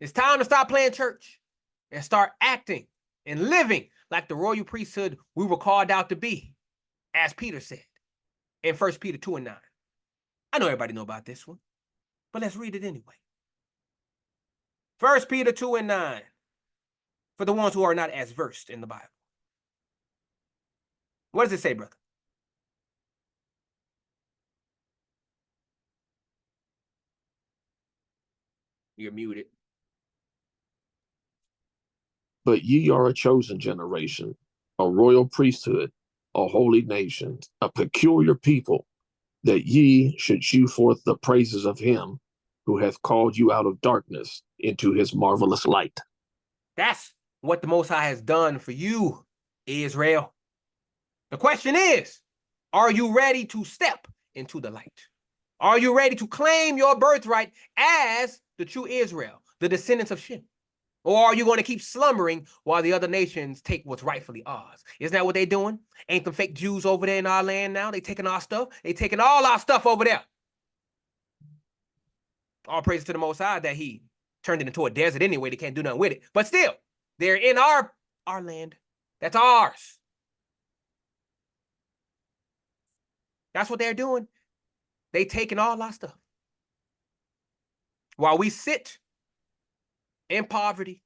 It's time to stop playing church and start acting and living like the royal priesthood we were called out to be, as Peter said in 1 Peter 2:9. I know everybody know about this one, but let's read it anyway. 1 Peter 2:9, for the ones who are not as versed in the Bible. What does it say, brother? You're muted. But ye are a chosen generation, a royal priesthood, a holy nation, a peculiar people, that ye should shew forth the praises of him who hath called you out of darkness into his marvelous light. That's what the Most High has done for you, Israel. The question is, are you ready to step into the light? Are you ready to claim your birthright as the true Israel, the descendants of Shem? Or are you going to keep slumbering while the other nations take what's rightfully ours? Isn't that what they're doing? Ain't them fake Jews over there in our land now? They taking our stuff. They taking all our stuff over there. All praises to the Most High that he turned it into a desert anyway. They can't do nothing with it. But still, they're in our land. That's ours. That's what they're doing. They taking all our stuff. While we sit in poverty,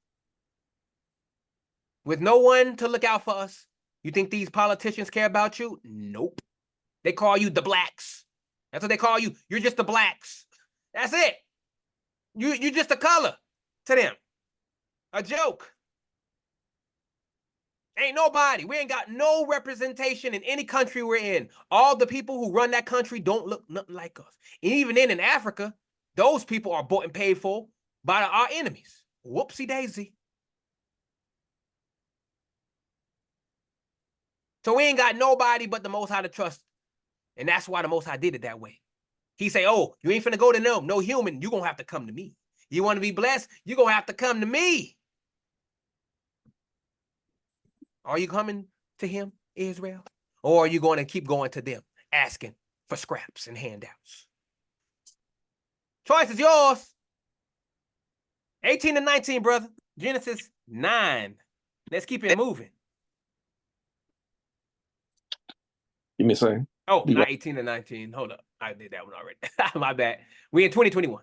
with no one to look out for us. You think these politicians care about you? Nope. They call you the blacks. That's what they call you. You're just the blacks. That's it. You're just a color to them. A joke. Ain't nobody. We ain't got no representation in any country we're in. All the people who run that country don't look nothing like us. And even in Africa, those people are bought and paid for by our enemies. Whoopsie daisy. So we ain't got nobody but the Most High to trust. And that's why the Most High did it that way. He say, oh, you ain't finna go to them. No human, you're going to have to come to me. You want to be blessed? You're going to have to come to me. Are you coming to him, Israel? Or are you going to keep going to them, asking for scraps and handouts? Choice is yours. 18 to 19, brother. Genesis 9. Let's keep it moving. You mean saying? Oh, not 18 to 19. Hold up. I did that one already. My bad. We in 2021.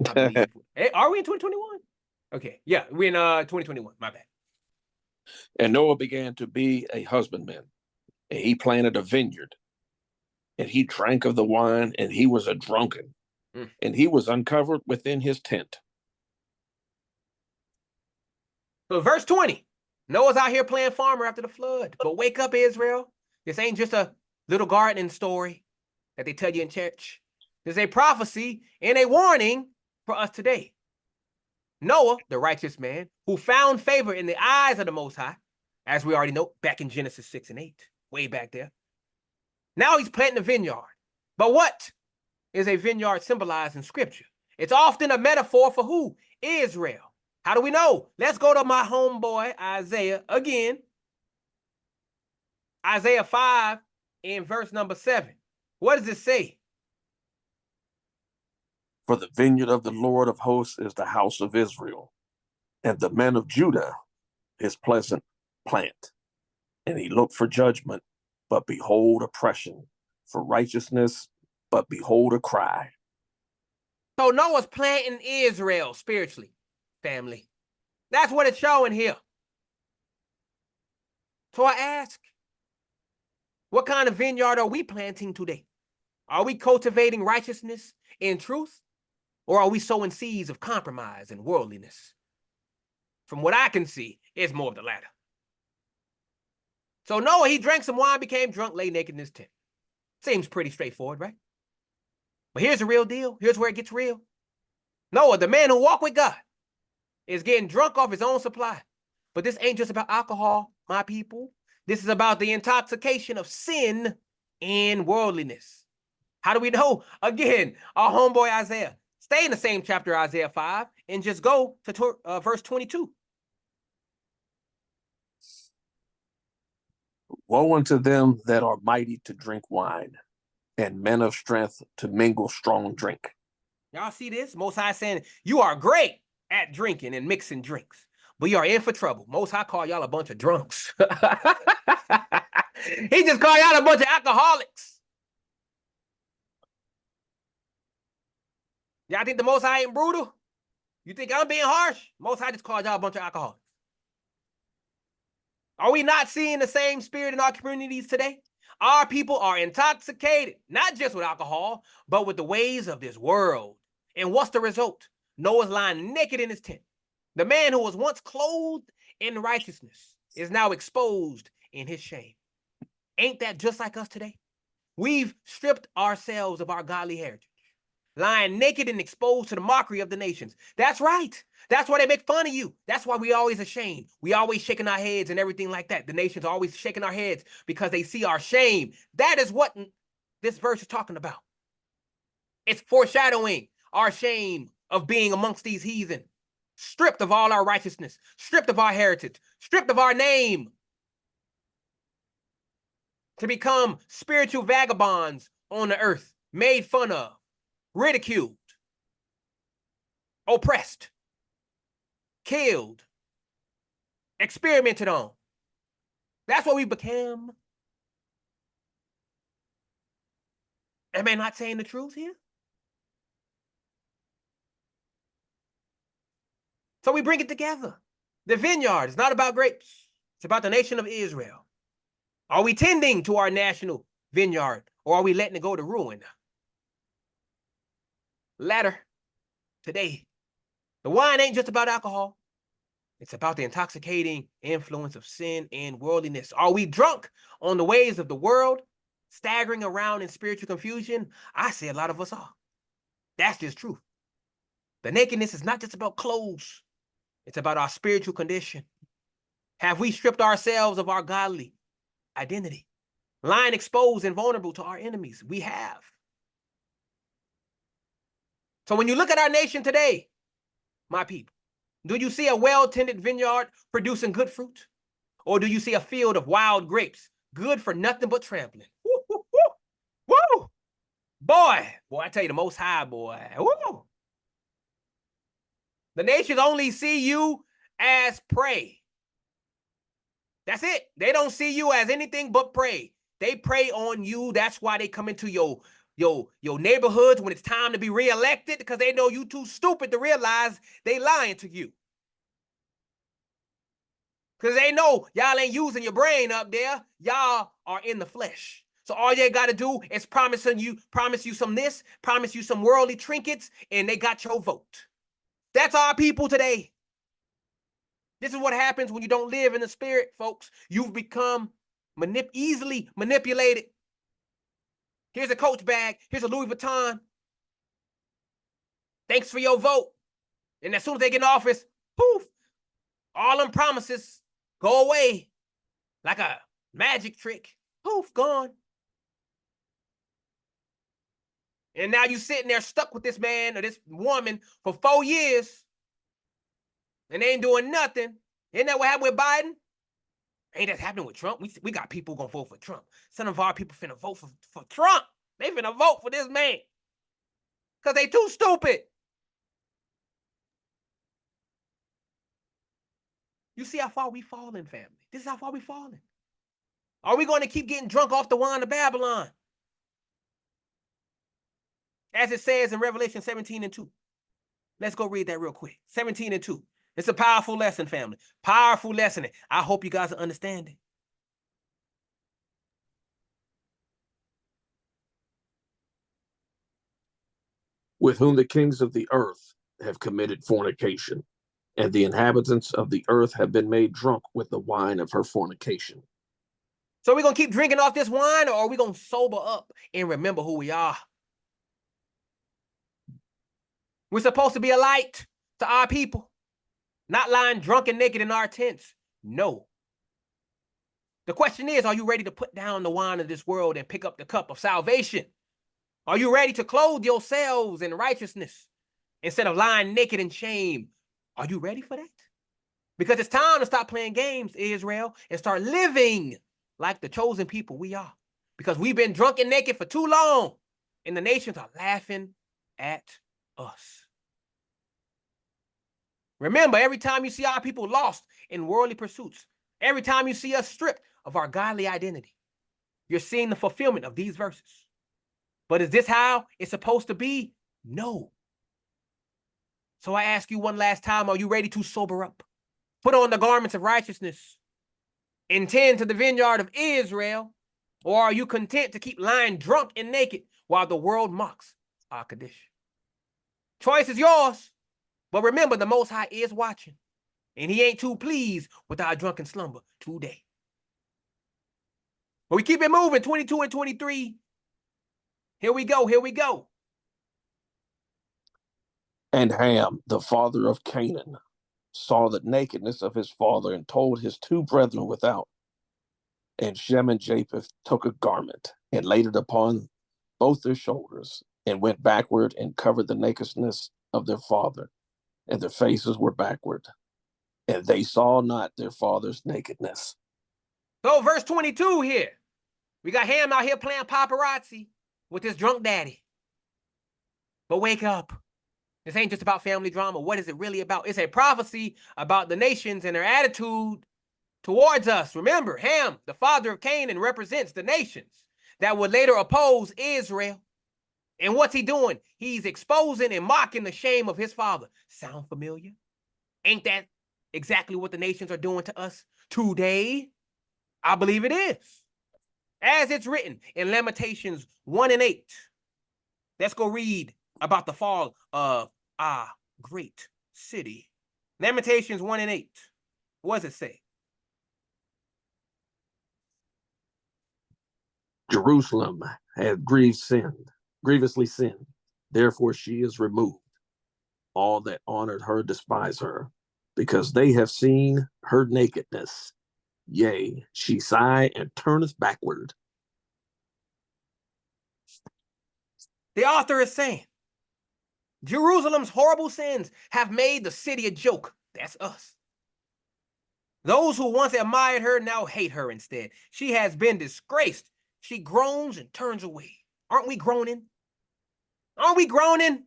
I believe. Hey, are we in 2021? Okay. Yeah, we in 2021. My bad. And Noah began to be a husbandman, and he planted a vineyard, and he drank of the wine, and he was a drunken, and he was uncovered within his tent. So verse 20, Noah's out here playing farmer after the flood. But wake up, Israel. This ain't just a little gardening story that they tell you in church. There's a prophecy and a warning for us today. Noah, the righteous man, who found favor in the eyes of the Most High, as we already know, back in Genesis 6 and 8, way back there. Now he's planting a vineyard. But what is a vineyard symbolized in Scripture? It's often a metaphor for who? Israel. How do we know? Let's go to my homeboy, Isaiah, again. Isaiah 5 in verse number 7. What does it say? For the vineyard of the Lord of hosts is the house of Israel, and the men of Judah his pleasant plant. And he looked for judgment, but behold oppression, for righteousness, but behold a cry. So Noah's planting Israel spiritually, family. That's what it's showing here. So I ask, what kind of vineyard are we planting today? Are we cultivating righteousness and truth? Or are we sowing seeds of compromise and worldliness? From what I can see, it's more of the latter. So Noah, he drank some wine, became drunk, lay naked in his tent. Seems pretty straightforward, right? But here's the real deal. Here's where it gets real. Noah, the man who walked with God, is getting drunk off his own supply. But this ain't just about alcohol, my people. This is about the intoxication of sin and worldliness. How do we know? Again, our homeboy Isaiah. Stay in the same chapter, Isaiah 5, and just go to verse 22. Woe unto them that are mighty to drink wine, and men of strength to mingle strong drink. Y'all see this? Most High saying, you are great at drinking and mixing drinks, but you are in for trouble. Most High call y'all a bunch of drunks. He just called y'all a bunch of alcoholics. Y'all think the Most High ain't brutal? You think I'm being harsh? Most High just called y'all a bunch of alcoholics. Are we not seeing the same spirit in our communities today? Our people are intoxicated, not just with alcohol, but with the ways of this world. And what's the result? Noah's lying naked in his tent. The man who was once clothed in righteousness is now exposed in his shame. Ain't that just like us today? We've stripped ourselves of our godly heritage, lying naked and exposed to the mockery of the nations. That's right. That's why they make fun of you. That's why we always ashamed. We always shaking our heads and everything like that. The nations are always shaking our heads because they see our shame. That is what this verse is talking about. It's foreshadowing our shame of being amongst these heathen, stripped of all our righteousness, stripped of our heritage, stripped of our name, to become spiritual vagabonds on the earth, made fun of, ridiculed, oppressed, killed, experimented on. That's what we became. Am I not saying the truth here? So we bring it together. The vineyard is not about grapes. It's about the nation of Israel. Are we tending to our national vineyard, or are we letting it go to ruin? Latter, today. The wine ain't just about alcohol. It's about the intoxicating influence of sin and worldliness. Are we drunk on the ways of the world, staggering around in spiritual confusion? I say a lot of us are. That's just truth. The nakedness is not just about clothes. It's about our spiritual condition. Have we stripped ourselves of our godly identity, lying exposed and vulnerable to our enemies? We have. So when you look at our nation today, my people, do you see a well-tended vineyard producing good fruit? Or do you see a field of wild grapes, good for nothing but trampling? Woo, woo, woo, woo. Boy, I tell you, the Most High, boy. Woo. The nations only see you as prey. That's it. They don't see you as anything but prey. They prey on you. That's why they come into your neighborhoods when it's time to be reelected, because they know you too stupid to realize they lying to you. Because they know y'all ain't using your brain up there. Y'all are in the flesh. So all you got to do is promise you some this, promise you some worldly trinkets, and they got your vote. That's our people today. This is what happens when you don't live in the spirit, folks. You've become easily manipulated. Here's a Coach bag. Here's a Louis Vuitton. Thanks for your vote. And as soon as they get in office, poof, all them promises go away like a magic trick. Poof, gone. And now you sitting there stuck with this man or this woman for 4 years. And they ain't doing nothing. Isn't that what happened with Biden? Ain't that happening with Trump? We got people gonna vote for Trump. Some of our people finna vote for Trump. They finna vote for this man. Because they too stupid. You see how far we falling, family. This is how far we falling. Are we going to keep getting drunk off the wine of Babylon? As it says in Revelation 17:2. Let's go read that real quick. 17:2. It's a powerful lesson, family. Powerful lesson. I hope you guys understand it. With whom the kings of the earth have committed fornication, and the inhabitants of the earth have been made drunk with the wine of her fornication. So we're going to keep drinking off this wine, or are we going to sober up and remember who we are? We're supposed to be a light to our people, not lying drunk and naked in our tents. No. The question is, are you ready to put down the wine of this world and pick up the cup of salvation? Are you ready to clothe yourselves in righteousness instead of lying naked in shame? Are you ready for that? Because it's time to stop playing games, Israel, and start living like the chosen people we are. Because we've been drunk and naked for too long, and the nations are laughing at us. Remember, every time you see our people lost in worldly pursuits, every time you see us stripped of our godly identity, you're seeing the fulfillment of these verses. But is this how it's supposed to be? No. So I ask you one last time, are you ready to sober up? Put on the garments of righteousness and tend to the vineyard of Israel? Or are you content to keep lying drunk and naked while the world mocks our condition? Choice is yours. But remember, the Most High is watching, and he ain't too pleased with our drunken slumber today. But we keep it moving, 22 and 23. Here we go, here we go. And Ham, the father of Canaan, saw the nakedness of his father and told his 2 brethren without. And Shem and Japheth took a garment and laid it upon both their shoulders and went backward and covered the nakedness of their father. And their faces were backward, and they saw not their father's nakedness. So verse 22 here. We got Ham out here playing paparazzi with his drunk daddy. But wake up. This ain't just about family drama. What is it really about? It's a prophecy about the nations and their attitude towards us. Remember, Ham, the father of Canaan, represents the nations that would later oppose Israel. And what's he doing? He's exposing and mocking the shame of his father. Sound familiar? Ain't that exactly what the nations are doing to us today? I believe it is. As it's written in Lamentations 1:8. Let's go read about the fall of our great city. Lamentations 1:8. What does it say? Jerusalem had grievously sinned. Therefore she is removed. All that honored her despise her, because they have seen her nakedness. Yea, she sigh and turneth backward. The author is saying, Jerusalem's horrible sins have made the city a joke. That's us. Those who once admired her now hate her instead. She has been disgraced. She groans and turns away. Aren't we groaning? Aren't we groaning?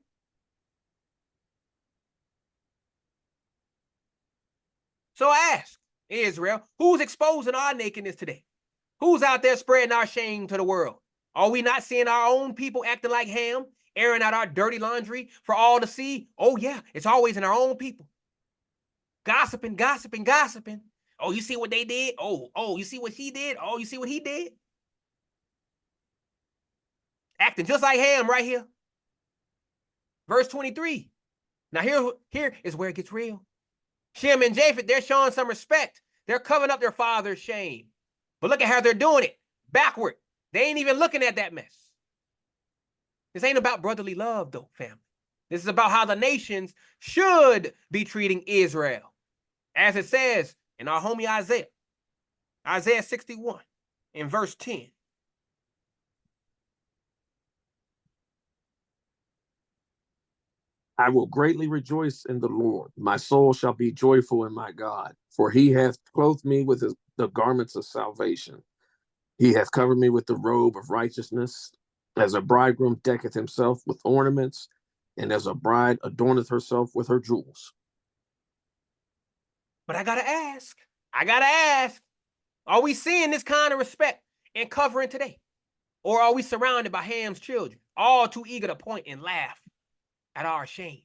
So I ask, Israel, who's exposing our nakedness today? Who's out there spreading our shame to the world? Are we not seeing our own people acting like Ham, airing out our dirty laundry for all to see? Oh yeah, it's always in our own people. Gossiping, gossiping, gossiping. Oh, you see what they did? Oh, you see what he did? Oh, you see what he did? Acting just like Ham right here. Verse 23. Now here is where it gets real. Shem and Japheth, they're showing some respect. They're covering up their father's shame. But look at how they're doing it. Backward. They ain't even looking at that mess. This ain't about brotherly love, though, family. This is about how the nations should be treating Israel. As it says in our homie Isaiah. Isaiah 61 in verse 10. I will greatly rejoice in the Lord. My soul shall be joyful in my God, for he hath clothed me with the garments of salvation. He hath covered me with the robe of righteousness, as a bridegroom decketh himself with ornaments, and as a bride adorneth herself with her jewels. But I gotta ask, are we seeing this kind of respect and covering today? Or are we surrounded by Ham's children, all too eager to point and laugh at our shame?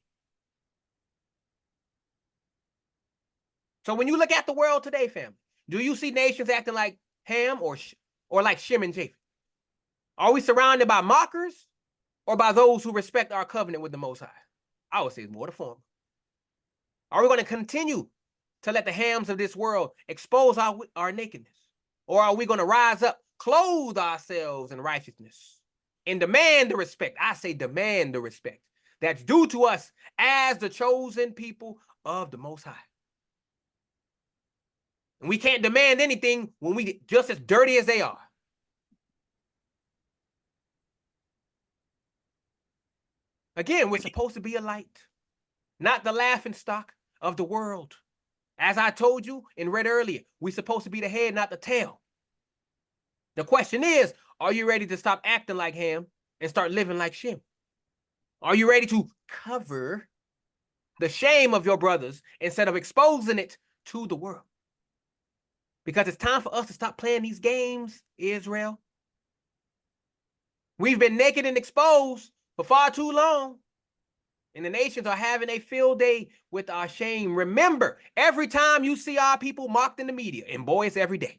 So when you look at the world today, family, do you see nations acting like Ham or like Shem and Japheth? Are we surrounded by mockers or by those who respect our covenant with the Most High? I would say it's more the former. Are we going to continue to let the Hams of this world expose our nakedness? Or are we going to rise up, clothe ourselves in righteousness, and demand the respect? I say demand the respect that's due to us as the chosen people of the Most High. And we can't demand anything when we get just as dirty as they are. Again, we're supposed to be a light, not the laughing stock of the world. As I told you and read earlier, we're supposed to be the head, not the tail. The question is, are you ready to stop acting like Ham and start living like Shem? Are you ready to cover the shame of your brothers instead of exposing it to the world? Because it's time for us to stop playing these games, Israel. We've been naked and exposed for far too long. And the nations are having a field day with our shame. Remember, every time you see our people mocked in the media, and boy, it's every day.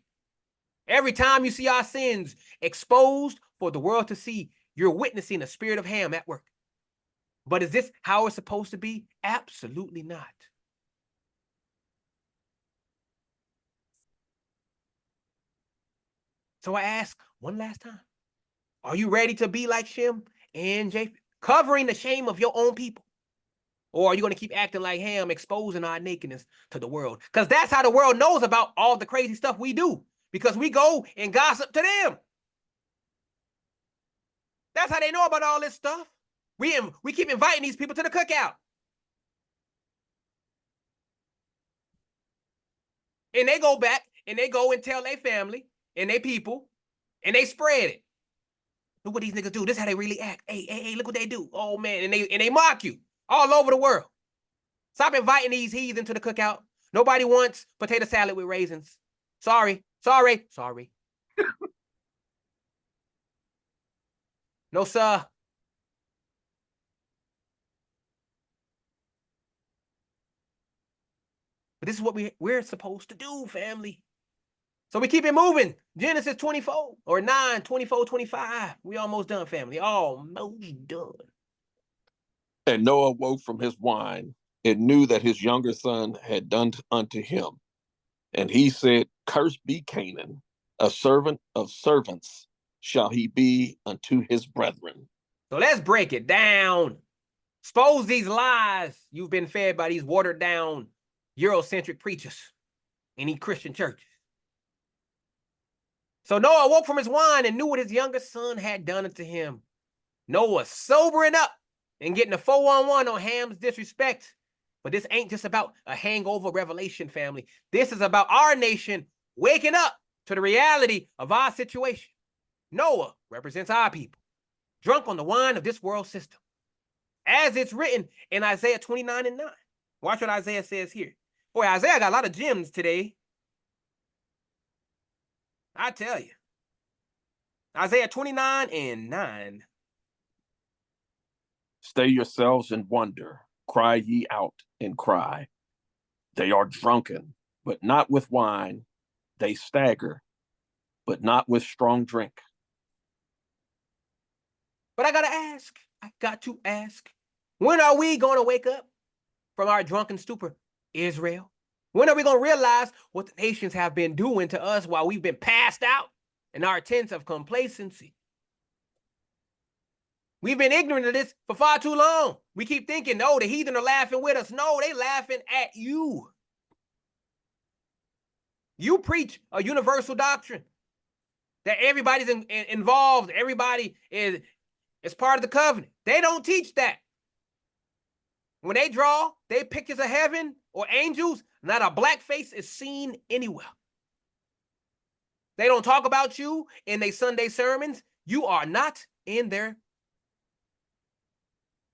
Every time you see our sins exposed for the world to see, you're witnessing the spirit of Ham at work. But is this how it's supposed to be? Absolutely not. So I ask one last time, are you ready to be like Shem and Japheth, covering the shame of your own people? Or are you going to keep acting like Ham, exposing our nakedness to the world? Because that's how the world knows about all the crazy stuff we do. Because we go and gossip to them. That's how they know about all this stuff. We keep inviting these people to the cookout. And they go back and they go and tell their family and their people and they spread it. Look what these niggas do. This is how they really act. Hey, look what they do. Oh, man. And they mock you all over the world. Stop inviting these heathen to the cookout. Nobody wants potato salad with raisins. Sorry. No, sir. But this is what we're supposed to do, family. So we keep it moving. Genesis 24 or 9, 24, 25. We almost done, family. Almost done. And Noah woke from his wine and knew that his younger son had done unto him. And he said, Cursed be Canaan, a servant of servants shall he be unto his brethren. So let's break it down. Expose these lies you've been fed by these watered down Eurocentric preachers in these Christian churches. So Noah awoke from his wine and knew what his youngest son had done unto him. Noah sobering up and getting a 411 on Ham's disrespect. But this ain't just about a hangover revelation, family. This is about our nation waking up to the reality of our situation. Noah represents our people, drunk on the wine of this world system. As it's written in Isaiah 29 and 9. Watch what Isaiah says here. Boy, Isaiah got a lot of gems today. I tell you. Isaiah 29 and 9. Stay yourselves in wonder, cry ye out and cry. They are drunken, but not with wine. They stagger, but not with strong drink. But I got to ask, when are we going to wake up from our drunken stupor, Israel? When are we going to realize what the nations have been doing to us while we've been passed out in our tents of complacency? We've been ignorant of this for far too long. We keep thinking, no, the heathen are laughing with us. No, they laughing at you. You preach a universal doctrine that everybody's involved. Everybody is part of the covenant. They don't teach that. When they draw they pictures of heaven or angels, not a black face is seen anywhere. They don't talk about you in their Sunday sermons. You are not in their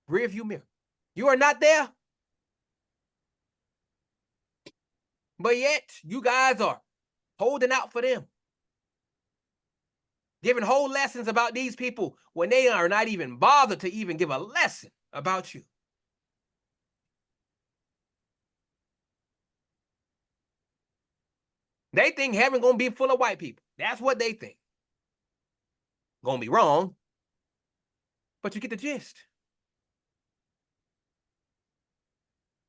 rearview mirror. You are not there. But yet, you guys are holding out for them. Giving whole lessons about these people when they are not even bothered to even give a lesson about you. They think heaven gonna be full of white people. That's what they think. Gonna be wrong, but you get the gist.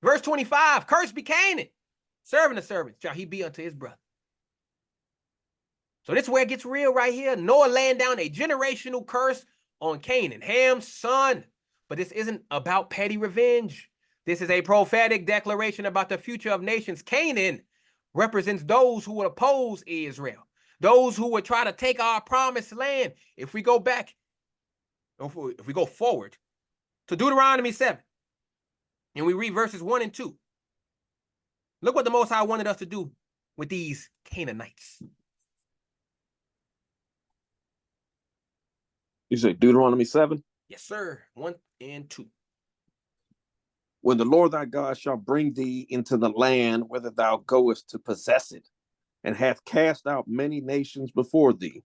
Verse 25, cursed be Canaan, serving the servants shall he be unto his brother. So this is where it gets real right here. Noah laying down a generational curse on Canaan, Ham's son. But this isn't about petty revenge. This is a prophetic declaration about the future of nations. Canaan represents those who would oppose Israel, those who would try to take our promised land. If we go back, if we go forward to Deuteronomy 7, and we read verses 1 and 2, look what the Most High wanted us to do with these Canaanites. You say Deuteronomy 7? Yes, sir. 1 and 2. When the Lord thy God shall bring thee into the land whither thou goest to possess it, and hath cast out many nations before thee,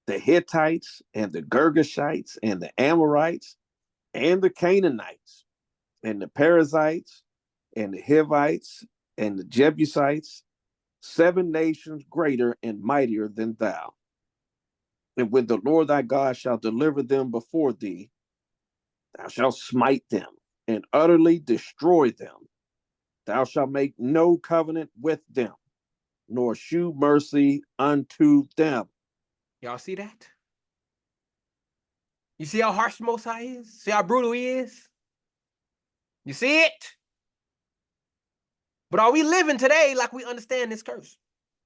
the Hittites and the Girgashites and the Amorites and the Canaanites and the Perizzites and the Hivites and the Jebusites, 7 nations greater and mightier than thou. And when the Lord thy God shall deliver them before thee, thou shalt smite them and utterly destroy them. Thou shalt make no covenant with them, nor shew mercy unto them. Y'all see that? You see how harsh the Most High is? See how brutal he is? You see it? But are we living today like we understand this curse?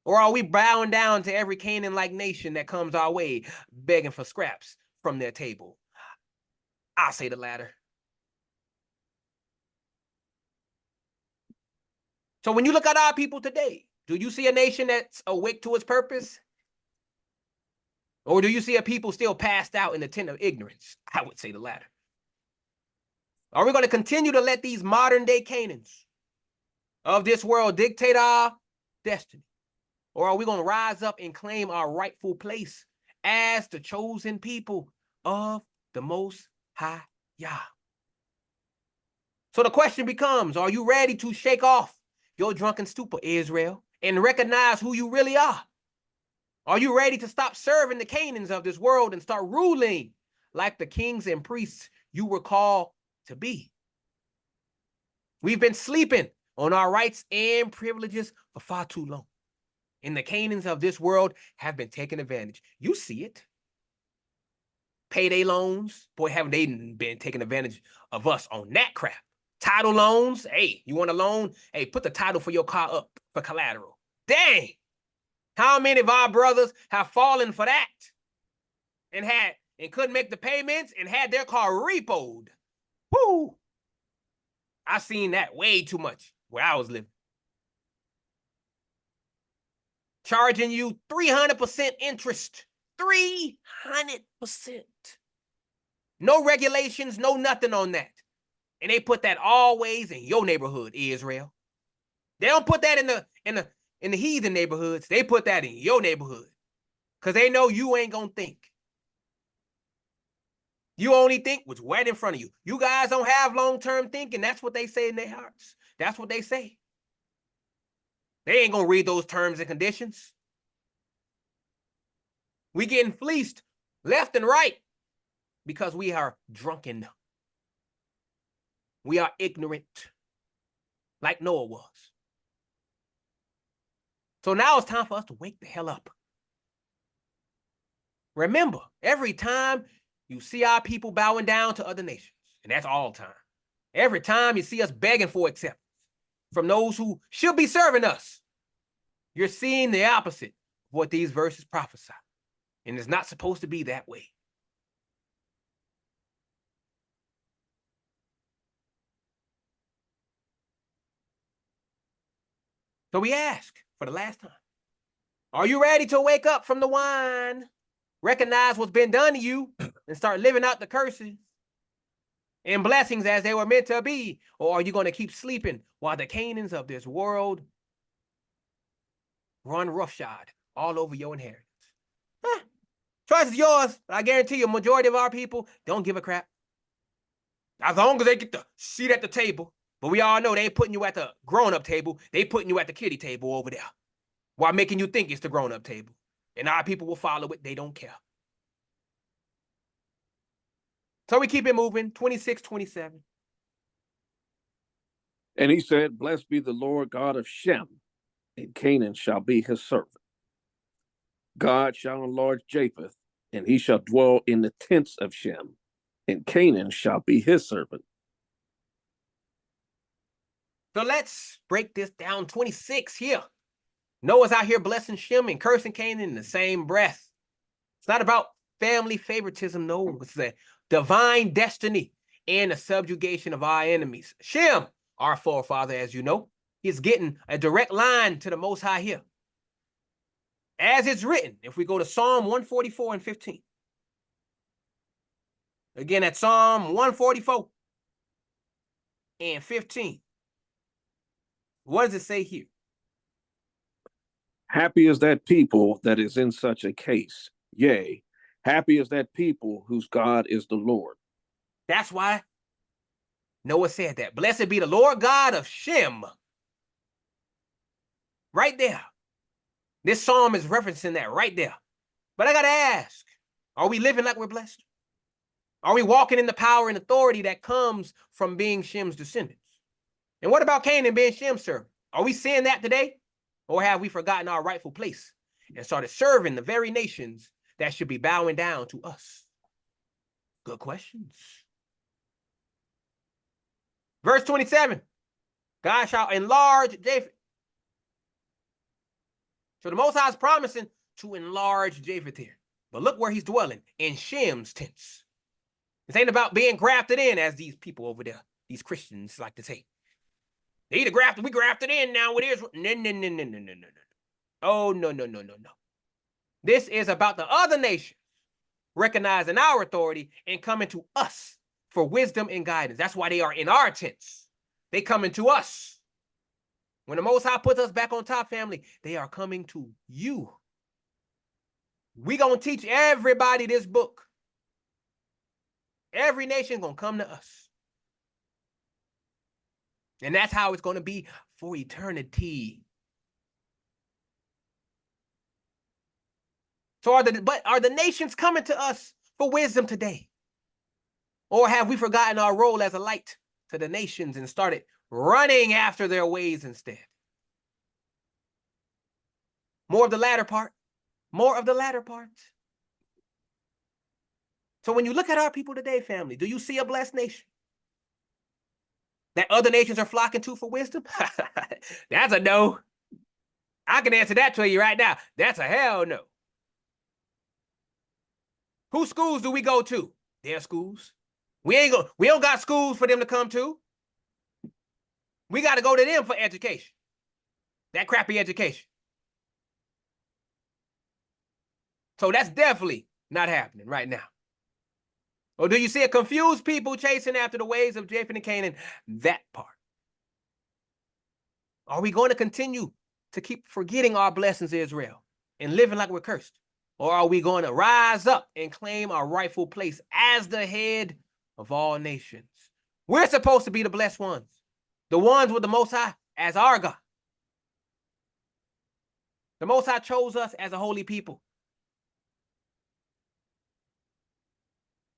Or are we bowing down to every Canaan-like nation that comes our way, begging for scraps from their table? I'll say the latter. So when you look at our people today, do you see a nation that's awake to its purpose? Or do you see a people still passed out in the tent of ignorance? I would say the latter. Are we going to continue to let these modern-day Canaans of this world dictate our destiny? Or are we going to rise up and claim our rightful place as the chosen people of the Most High Yah? So the question becomes, are you ready to shake off your drunken stupor, Israel, and recognize who you really are? Are you ready to stop serving the Canaans of this world and start ruling like the kings and priests you were called to be? We've been sleeping on our rights and privileges for far too long. And the Canaans of this world have been taking advantage. You see it. Payday loans. Boy, haven't they been taking advantage of us on that crap. Title loans. Hey, you want a loan? Hey, put the title for your car up for collateral. Dang. How many of our brothers have fallen for that and couldn't make the payments and had their car repoed? Woo! I've seen that way too much where I was living. Charging you 300% interest. 300%. No regulations, no nothing on that. And they put that always in your neighborhood, Israel. They don't put that in the heathen neighborhoods. They put that in your neighborhood. Because they know you ain't gonna think. You only think what's right in front of you. You guys don't have long-term thinking. That's what they say in their hearts. That's what they say. They ain't gonna read those terms and conditions. We getting fleeced left and right because we are drunken. We are ignorant, like Noah was. So now it's time for us to wake the hell up. Remember, every time you see our people bowing down to other nations, and that's all time. Every time you see us begging for acceptance from those who should be serving us, you're seeing the opposite of what these verses prophesy. And it's not supposed to be that way. So we ask for the last time, are you ready to wake up from the wine, recognize what's been done to you, and start living out the curses and blessings as they were meant to be? Or are you going to keep sleeping while the Canaans of this world run roughshod all over your inheritance? Choice is yours. I guarantee you, majority of our people don't give a crap. As long as they get the seat at the table. But we all know they ain't putting you at the grown-up table. They putting you at the kiddie table over there while making you think it's the grown-up table. And our people will follow it. They don't care. So we keep it moving. 26-27. And he said, blessed be the Lord God of Shem, and Canaan shall be his servant. God shall enlarge Japheth, and he shall dwell in the tents of Shem, and Canaan shall be his servant. So let's break this down. 26 here. Noah's out here blessing Shem and cursing Canaan in the same breath. It's not about family favoritism, no. It's the divine destiny and the subjugation of our enemies. Shem, our forefather, as you know, is getting a direct line to the Most High here. As it's written, if we go to Psalm 144 and 15. Again, at Psalm 144 and 15. What does it say here? Happy is that people that is in such a case. Yea, happy is that people whose God is the Lord. That's why Noah said that. Blessed be the Lord God of Shem. Right there. This psalm is referencing that right there. But I got to ask, are we living like we're blessed? Are we walking in the power and authority that comes from being Shem's descendants? And what about Canaan being Shem's servant? Are we seeing that today? Or have we forgotten our rightful place and started serving the very nations that should be bowing down to us? Good questions. Verse 27, God shall enlarge Japheth. So the Most High is promising to enlarge Japheth here. But look where he's dwelling, in Shem's tents. This ain't about being grafted in, as these people over there, these Christians like to say. They either grafted, we grafted in now with Israel. No. Oh, no. This is about the other nations recognizing our authority and coming to us for wisdom and guidance. That's why they are in our tents. They coming to us. When the Most High puts us back on top, family, they are coming to you. We gonna teach everybody this book. Every nation gonna come to us. And that's how it's gonna be for eternity. So are the nations coming to us for wisdom today? Or have we forgotten our role as a light to the nations and started running after their ways instead? More of the latter part. More of the latter part. So when you look at our people today, family, do you see a blessed nation that other nations are flocking to for wisdom? That's a no. I can answer that to you right now. That's a hell no. Whose schools do we go to? Their schools. We don't got schools for them to come to. We got to go to them for education. That crappy education. So that's definitely not happening right now. Or do you see a confused people chasing after the ways of Japheth and Canaan? That part. Are we going to continue to keep forgetting our blessings, Israel, and living like we're cursed? Or are we going to rise up and claim our rightful place as the head of all nations? We're supposed to be the blessed ones, the ones with the Most High as our God. The Most High chose us as a holy people.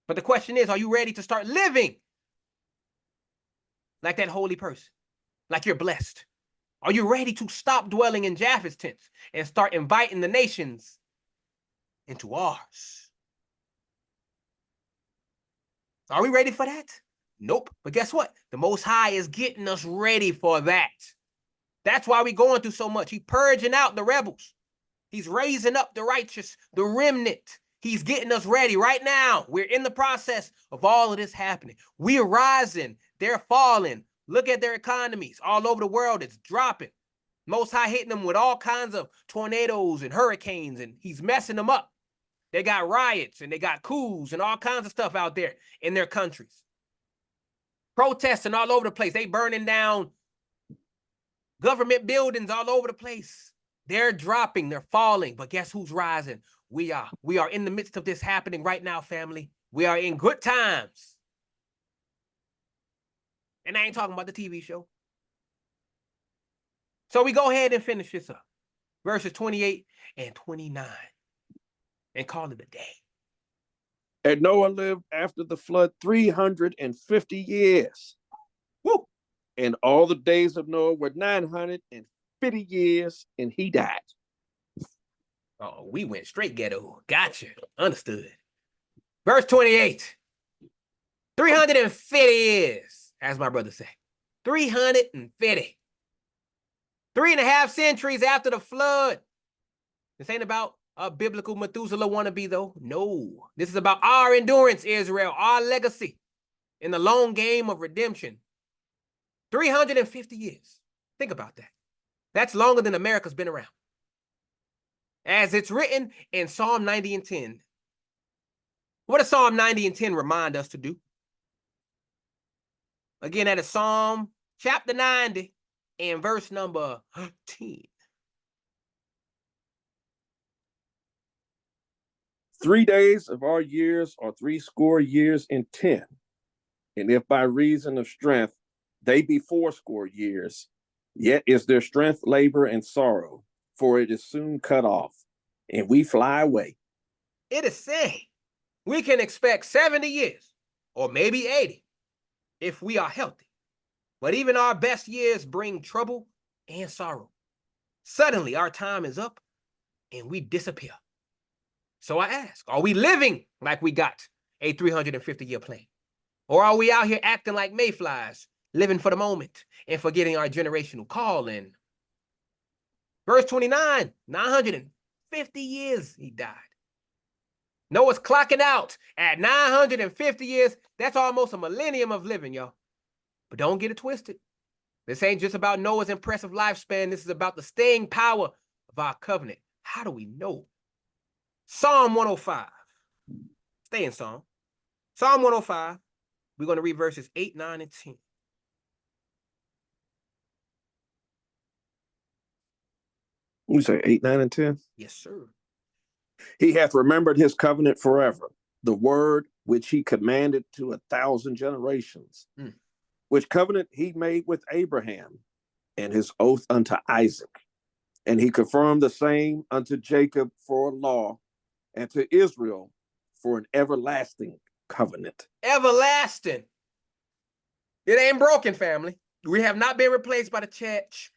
But the question is, are you ready to start living like that holy person? Like you're blessed? Are you ready to stop dwelling in Japheth's tents and start inviting the nations into ours? Are we ready for that? Nope. But guess what? The Most High is getting us ready for that. That's why we're going through so much. He's purging out the rebels. He's raising up the righteous, the remnant. He's getting us ready right now. We're in the process of all of this happening. We're rising. They're falling. Look at their economies. All over the world, it's dropping. Most High hitting them with all kinds of tornadoes and hurricanes, and he's messing them up. They got riots, and they got coups, and all kinds of stuff out there in their countries. Protesting all over the place. They burning down government buildings all over the place. They're dropping, they're falling, but guess who's rising? We are. We are in the midst of this happening right now, family. We are in good times. And I ain't talking about the TV show. So we go ahead and finish this up. Verses 28 and 29. And call it a day. And Noah lived after the flood 350 years. Woo! And all the days of Noah were 950 years, and he died. Oh, we went straight ghetto. Gotcha. Understood. Verse 28. 350 years, as my brother say. 350. 3.5 centuries after the flood. This ain't about a biblical Methuselah wannabe, though. No. This is about our endurance, Israel, our legacy in the long game of redemption. 350 years. Think about that. That's longer than America's been around. As it's written in Psalm 90 and 10. What does Psalm 90 and 10 remind us to do? Again, that is Psalm chapter 90 and verse number 10. 3 days of our years are 80 years and 10. And if by reason of strength they be 80 years, yet is their strength labor and sorrow, for it is soon cut off, and we fly away. It is saying we can expect 70 years or maybe 80 if we are healthy. But even our best years bring trouble and sorrow. Suddenly our time is up and we disappear. So I ask, are we living like we got a 350-year plan? Or are we out here acting like mayflies, living for the moment and forgetting our generational calling? Verse 29, 950 years he died. Noah's clocking out at 950 years. That's almost a millennium of living, y'all. But don't get it twisted. This ain't just about Noah's impressive lifespan. This is about the staying power of our covenant. How do we know? Psalm 105. Stay in Psalm. Psalm 105. We're going to read verses 8, 9, and 10. You say 8, 9, and 10? Yes, sir. He hath remembered his covenant forever, the word which he commanded to 1,000 generations, which covenant he made with Abraham, and his oath unto Isaac. And he confirmed the same unto Jacob for a law, and to Israel for an everlasting covenant. Everlasting. It ain't broken, family. We have not been replaced by the church.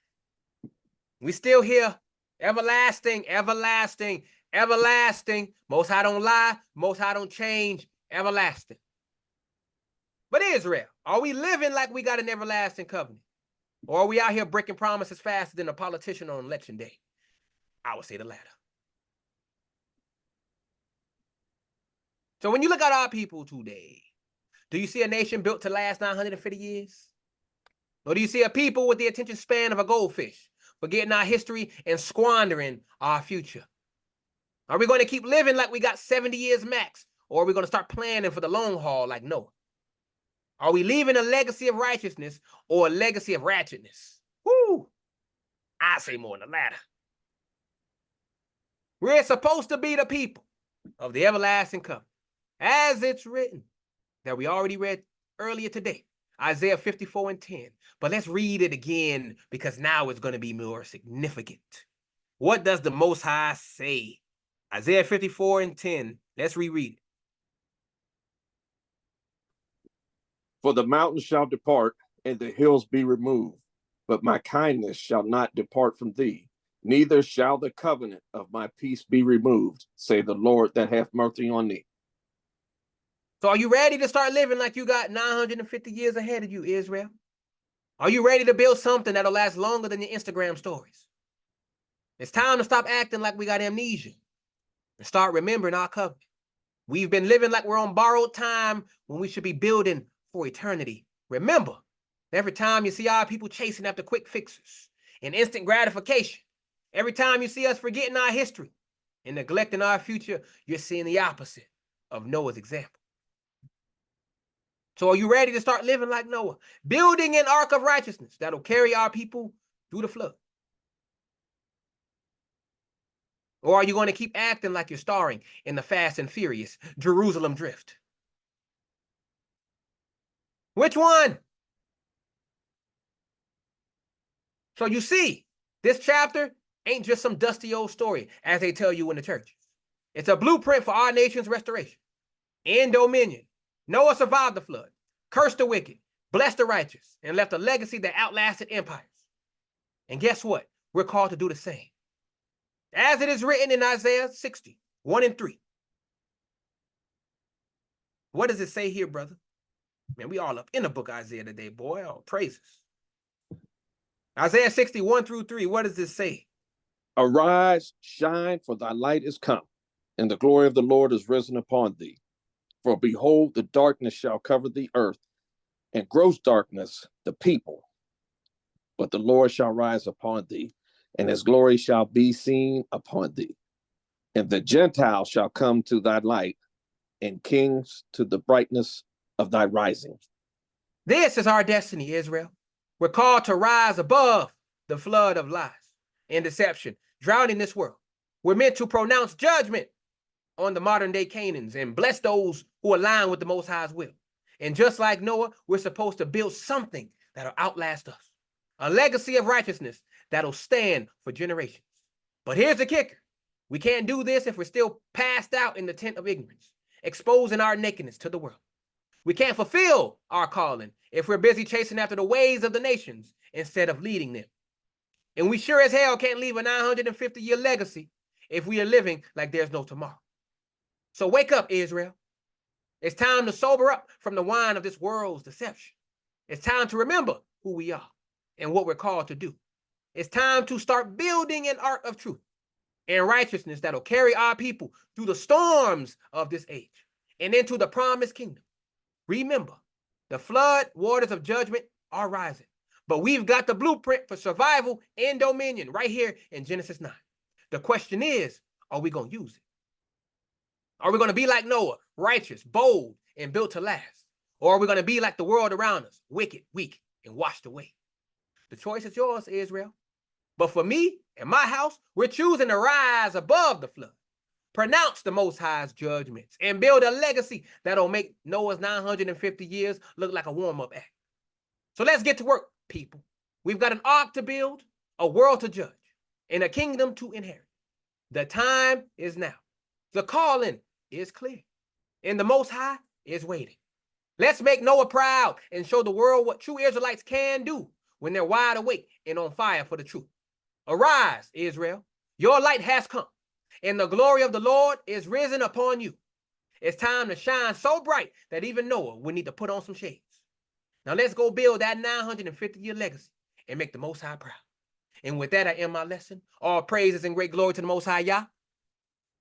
We still here. Everlasting, everlasting, everlasting. Most High don't lie. Most High don't change. Everlasting. But Israel, are we living like we got an everlasting covenant? Or are we out here breaking promises faster than a politician on election day? I would say the latter. So when you look at our people today, do you see a nation built to last 950 years? Or do you see a people with the attention span of a goldfish, forgetting our history and squandering our future? Are we going to keep living like we got 70 years max? Or are we going to start planning for the long haul like Noah? Are we leaving a legacy of righteousness or a legacy of ratchetness? Woo! I say more than the latter. We're supposed to be the people of the everlasting covenant, as it's written, that we already read earlier today, Isaiah 54 and 10. But let's read it again because now it's going to be more significant. What does the Most High say? Isaiah 54:10. Let's reread it. For the mountains shall depart, and the hills be removed, but my kindness shall not depart from thee, neither shall the covenant of my peace be removed, say the Lord that hath mercy on thee. So are you ready to start living like you got 950 years ahead of you, Israel? Are you ready to build something that'll last longer than your Instagram stories? It's time to stop acting like we got amnesia and start remembering our covenant. We've been living like we're on borrowed time when we should be building for eternity. Remember, every time you see our people chasing after quick fixes and instant gratification, every time you see us forgetting our history and neglecting our future, you're seeing the opposite of Noah's example. So are you ready to start living like Noah, building an ark of righteousness that'll carry our people through the flood? Or are you going to keep acting like you're starring in the Fast and Furious Jerusalem Drift? Which one? So you see, this chapter ain't just some dusty old story, as they tell you in the churches. It's a blueprint for our nation's restoration and dominion. Noah survived the flood, cursed the wicked, blessed the righteous, and left a legacy that outlasted empires. And guess what? We're called to do the same. As it is written in Isaiah 60:1-3. What does it say here, brother? Man, we all up in the book of Isaiah today, boy. Oh, praises. Isaiah 60:1-3. What does this say? Arise, shine, for thy light is come, and the glory of the Lord is risen upon thee. For behold, the darkness shall cover the earth, and gross darkness the people. But the Lord shall rise upon thee, and his glory shall be seen upon thee. And the Gentiles shall come to thy light, and kings to the brightness of thy rising. This is our destiny, Israel. We're called to rise above the flood of lies and deception drowning this world. We're meant to pronounce judgment on the modern day Canaans and bless those who align with the Most High's will. And just like Noah, we're supposed to build something that'll outlast us, a legacy of righteousness that'll stand for generations. But here's the kicker. We can't do this if we're still passed out in the tent of ignorance, exposing our nakedness to the world. We can't fulfill our calling if we're busy chasing after the ways of the nations instead of leading them. And we sure as hell can't leave a 950-year legacy if we are living like there's no tomorrow. So wake up, Israel. It's time to sober up from the wine of this world's deception. It's time to remember who we are and what we're called to do. It's time to start building an ark of truth and righteousness that'll carry our people through the storms of this age and into the promised kingdom. Remember, the flood waters of judgment are rising, but we've got the blueprint for survival and dominion right here in Genesis 9. The question is, are we going to use it? Are we going to be like Noah, righteous, bold, and built to last? Or are we going to be like the world around us, wicked, weak, and washed away? The choice is yours, Israel. But for me and my house, we're choosing to rise above the flood, pronounce the Most High's judgments, and build a legacy that'll make Noah's 950 years look like a warm-up act. So let's get to work, people. We've got an ark to build, a world to judge, and a kingdom to inherit. The time is now. The calling is clear, and the Most High is waiting. Let's make Noah proud and show the world what true Israelites can do when they're wide awake and on fire for the truth. Arise, Israel. Your light has come, and the glory of the Lord is risen upon you. It's time to shine so bright that even Noah would need to put on some shades. Now let's go build that 950-year legacy and make the Most High proud. And with that, I end my lesson. All praises and great glory to the Most High Yah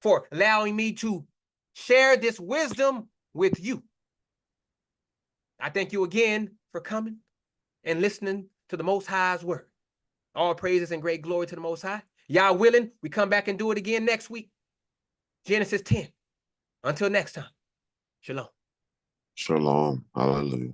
for allowing me to share this wisdom with you. I thank you again for coming and listening to the Most High's word. All praises and great glory to the Most High. Yah willing, we come back and do it again next week. Genesis 10. Until next time, shalom. Shalom. Hallelujah.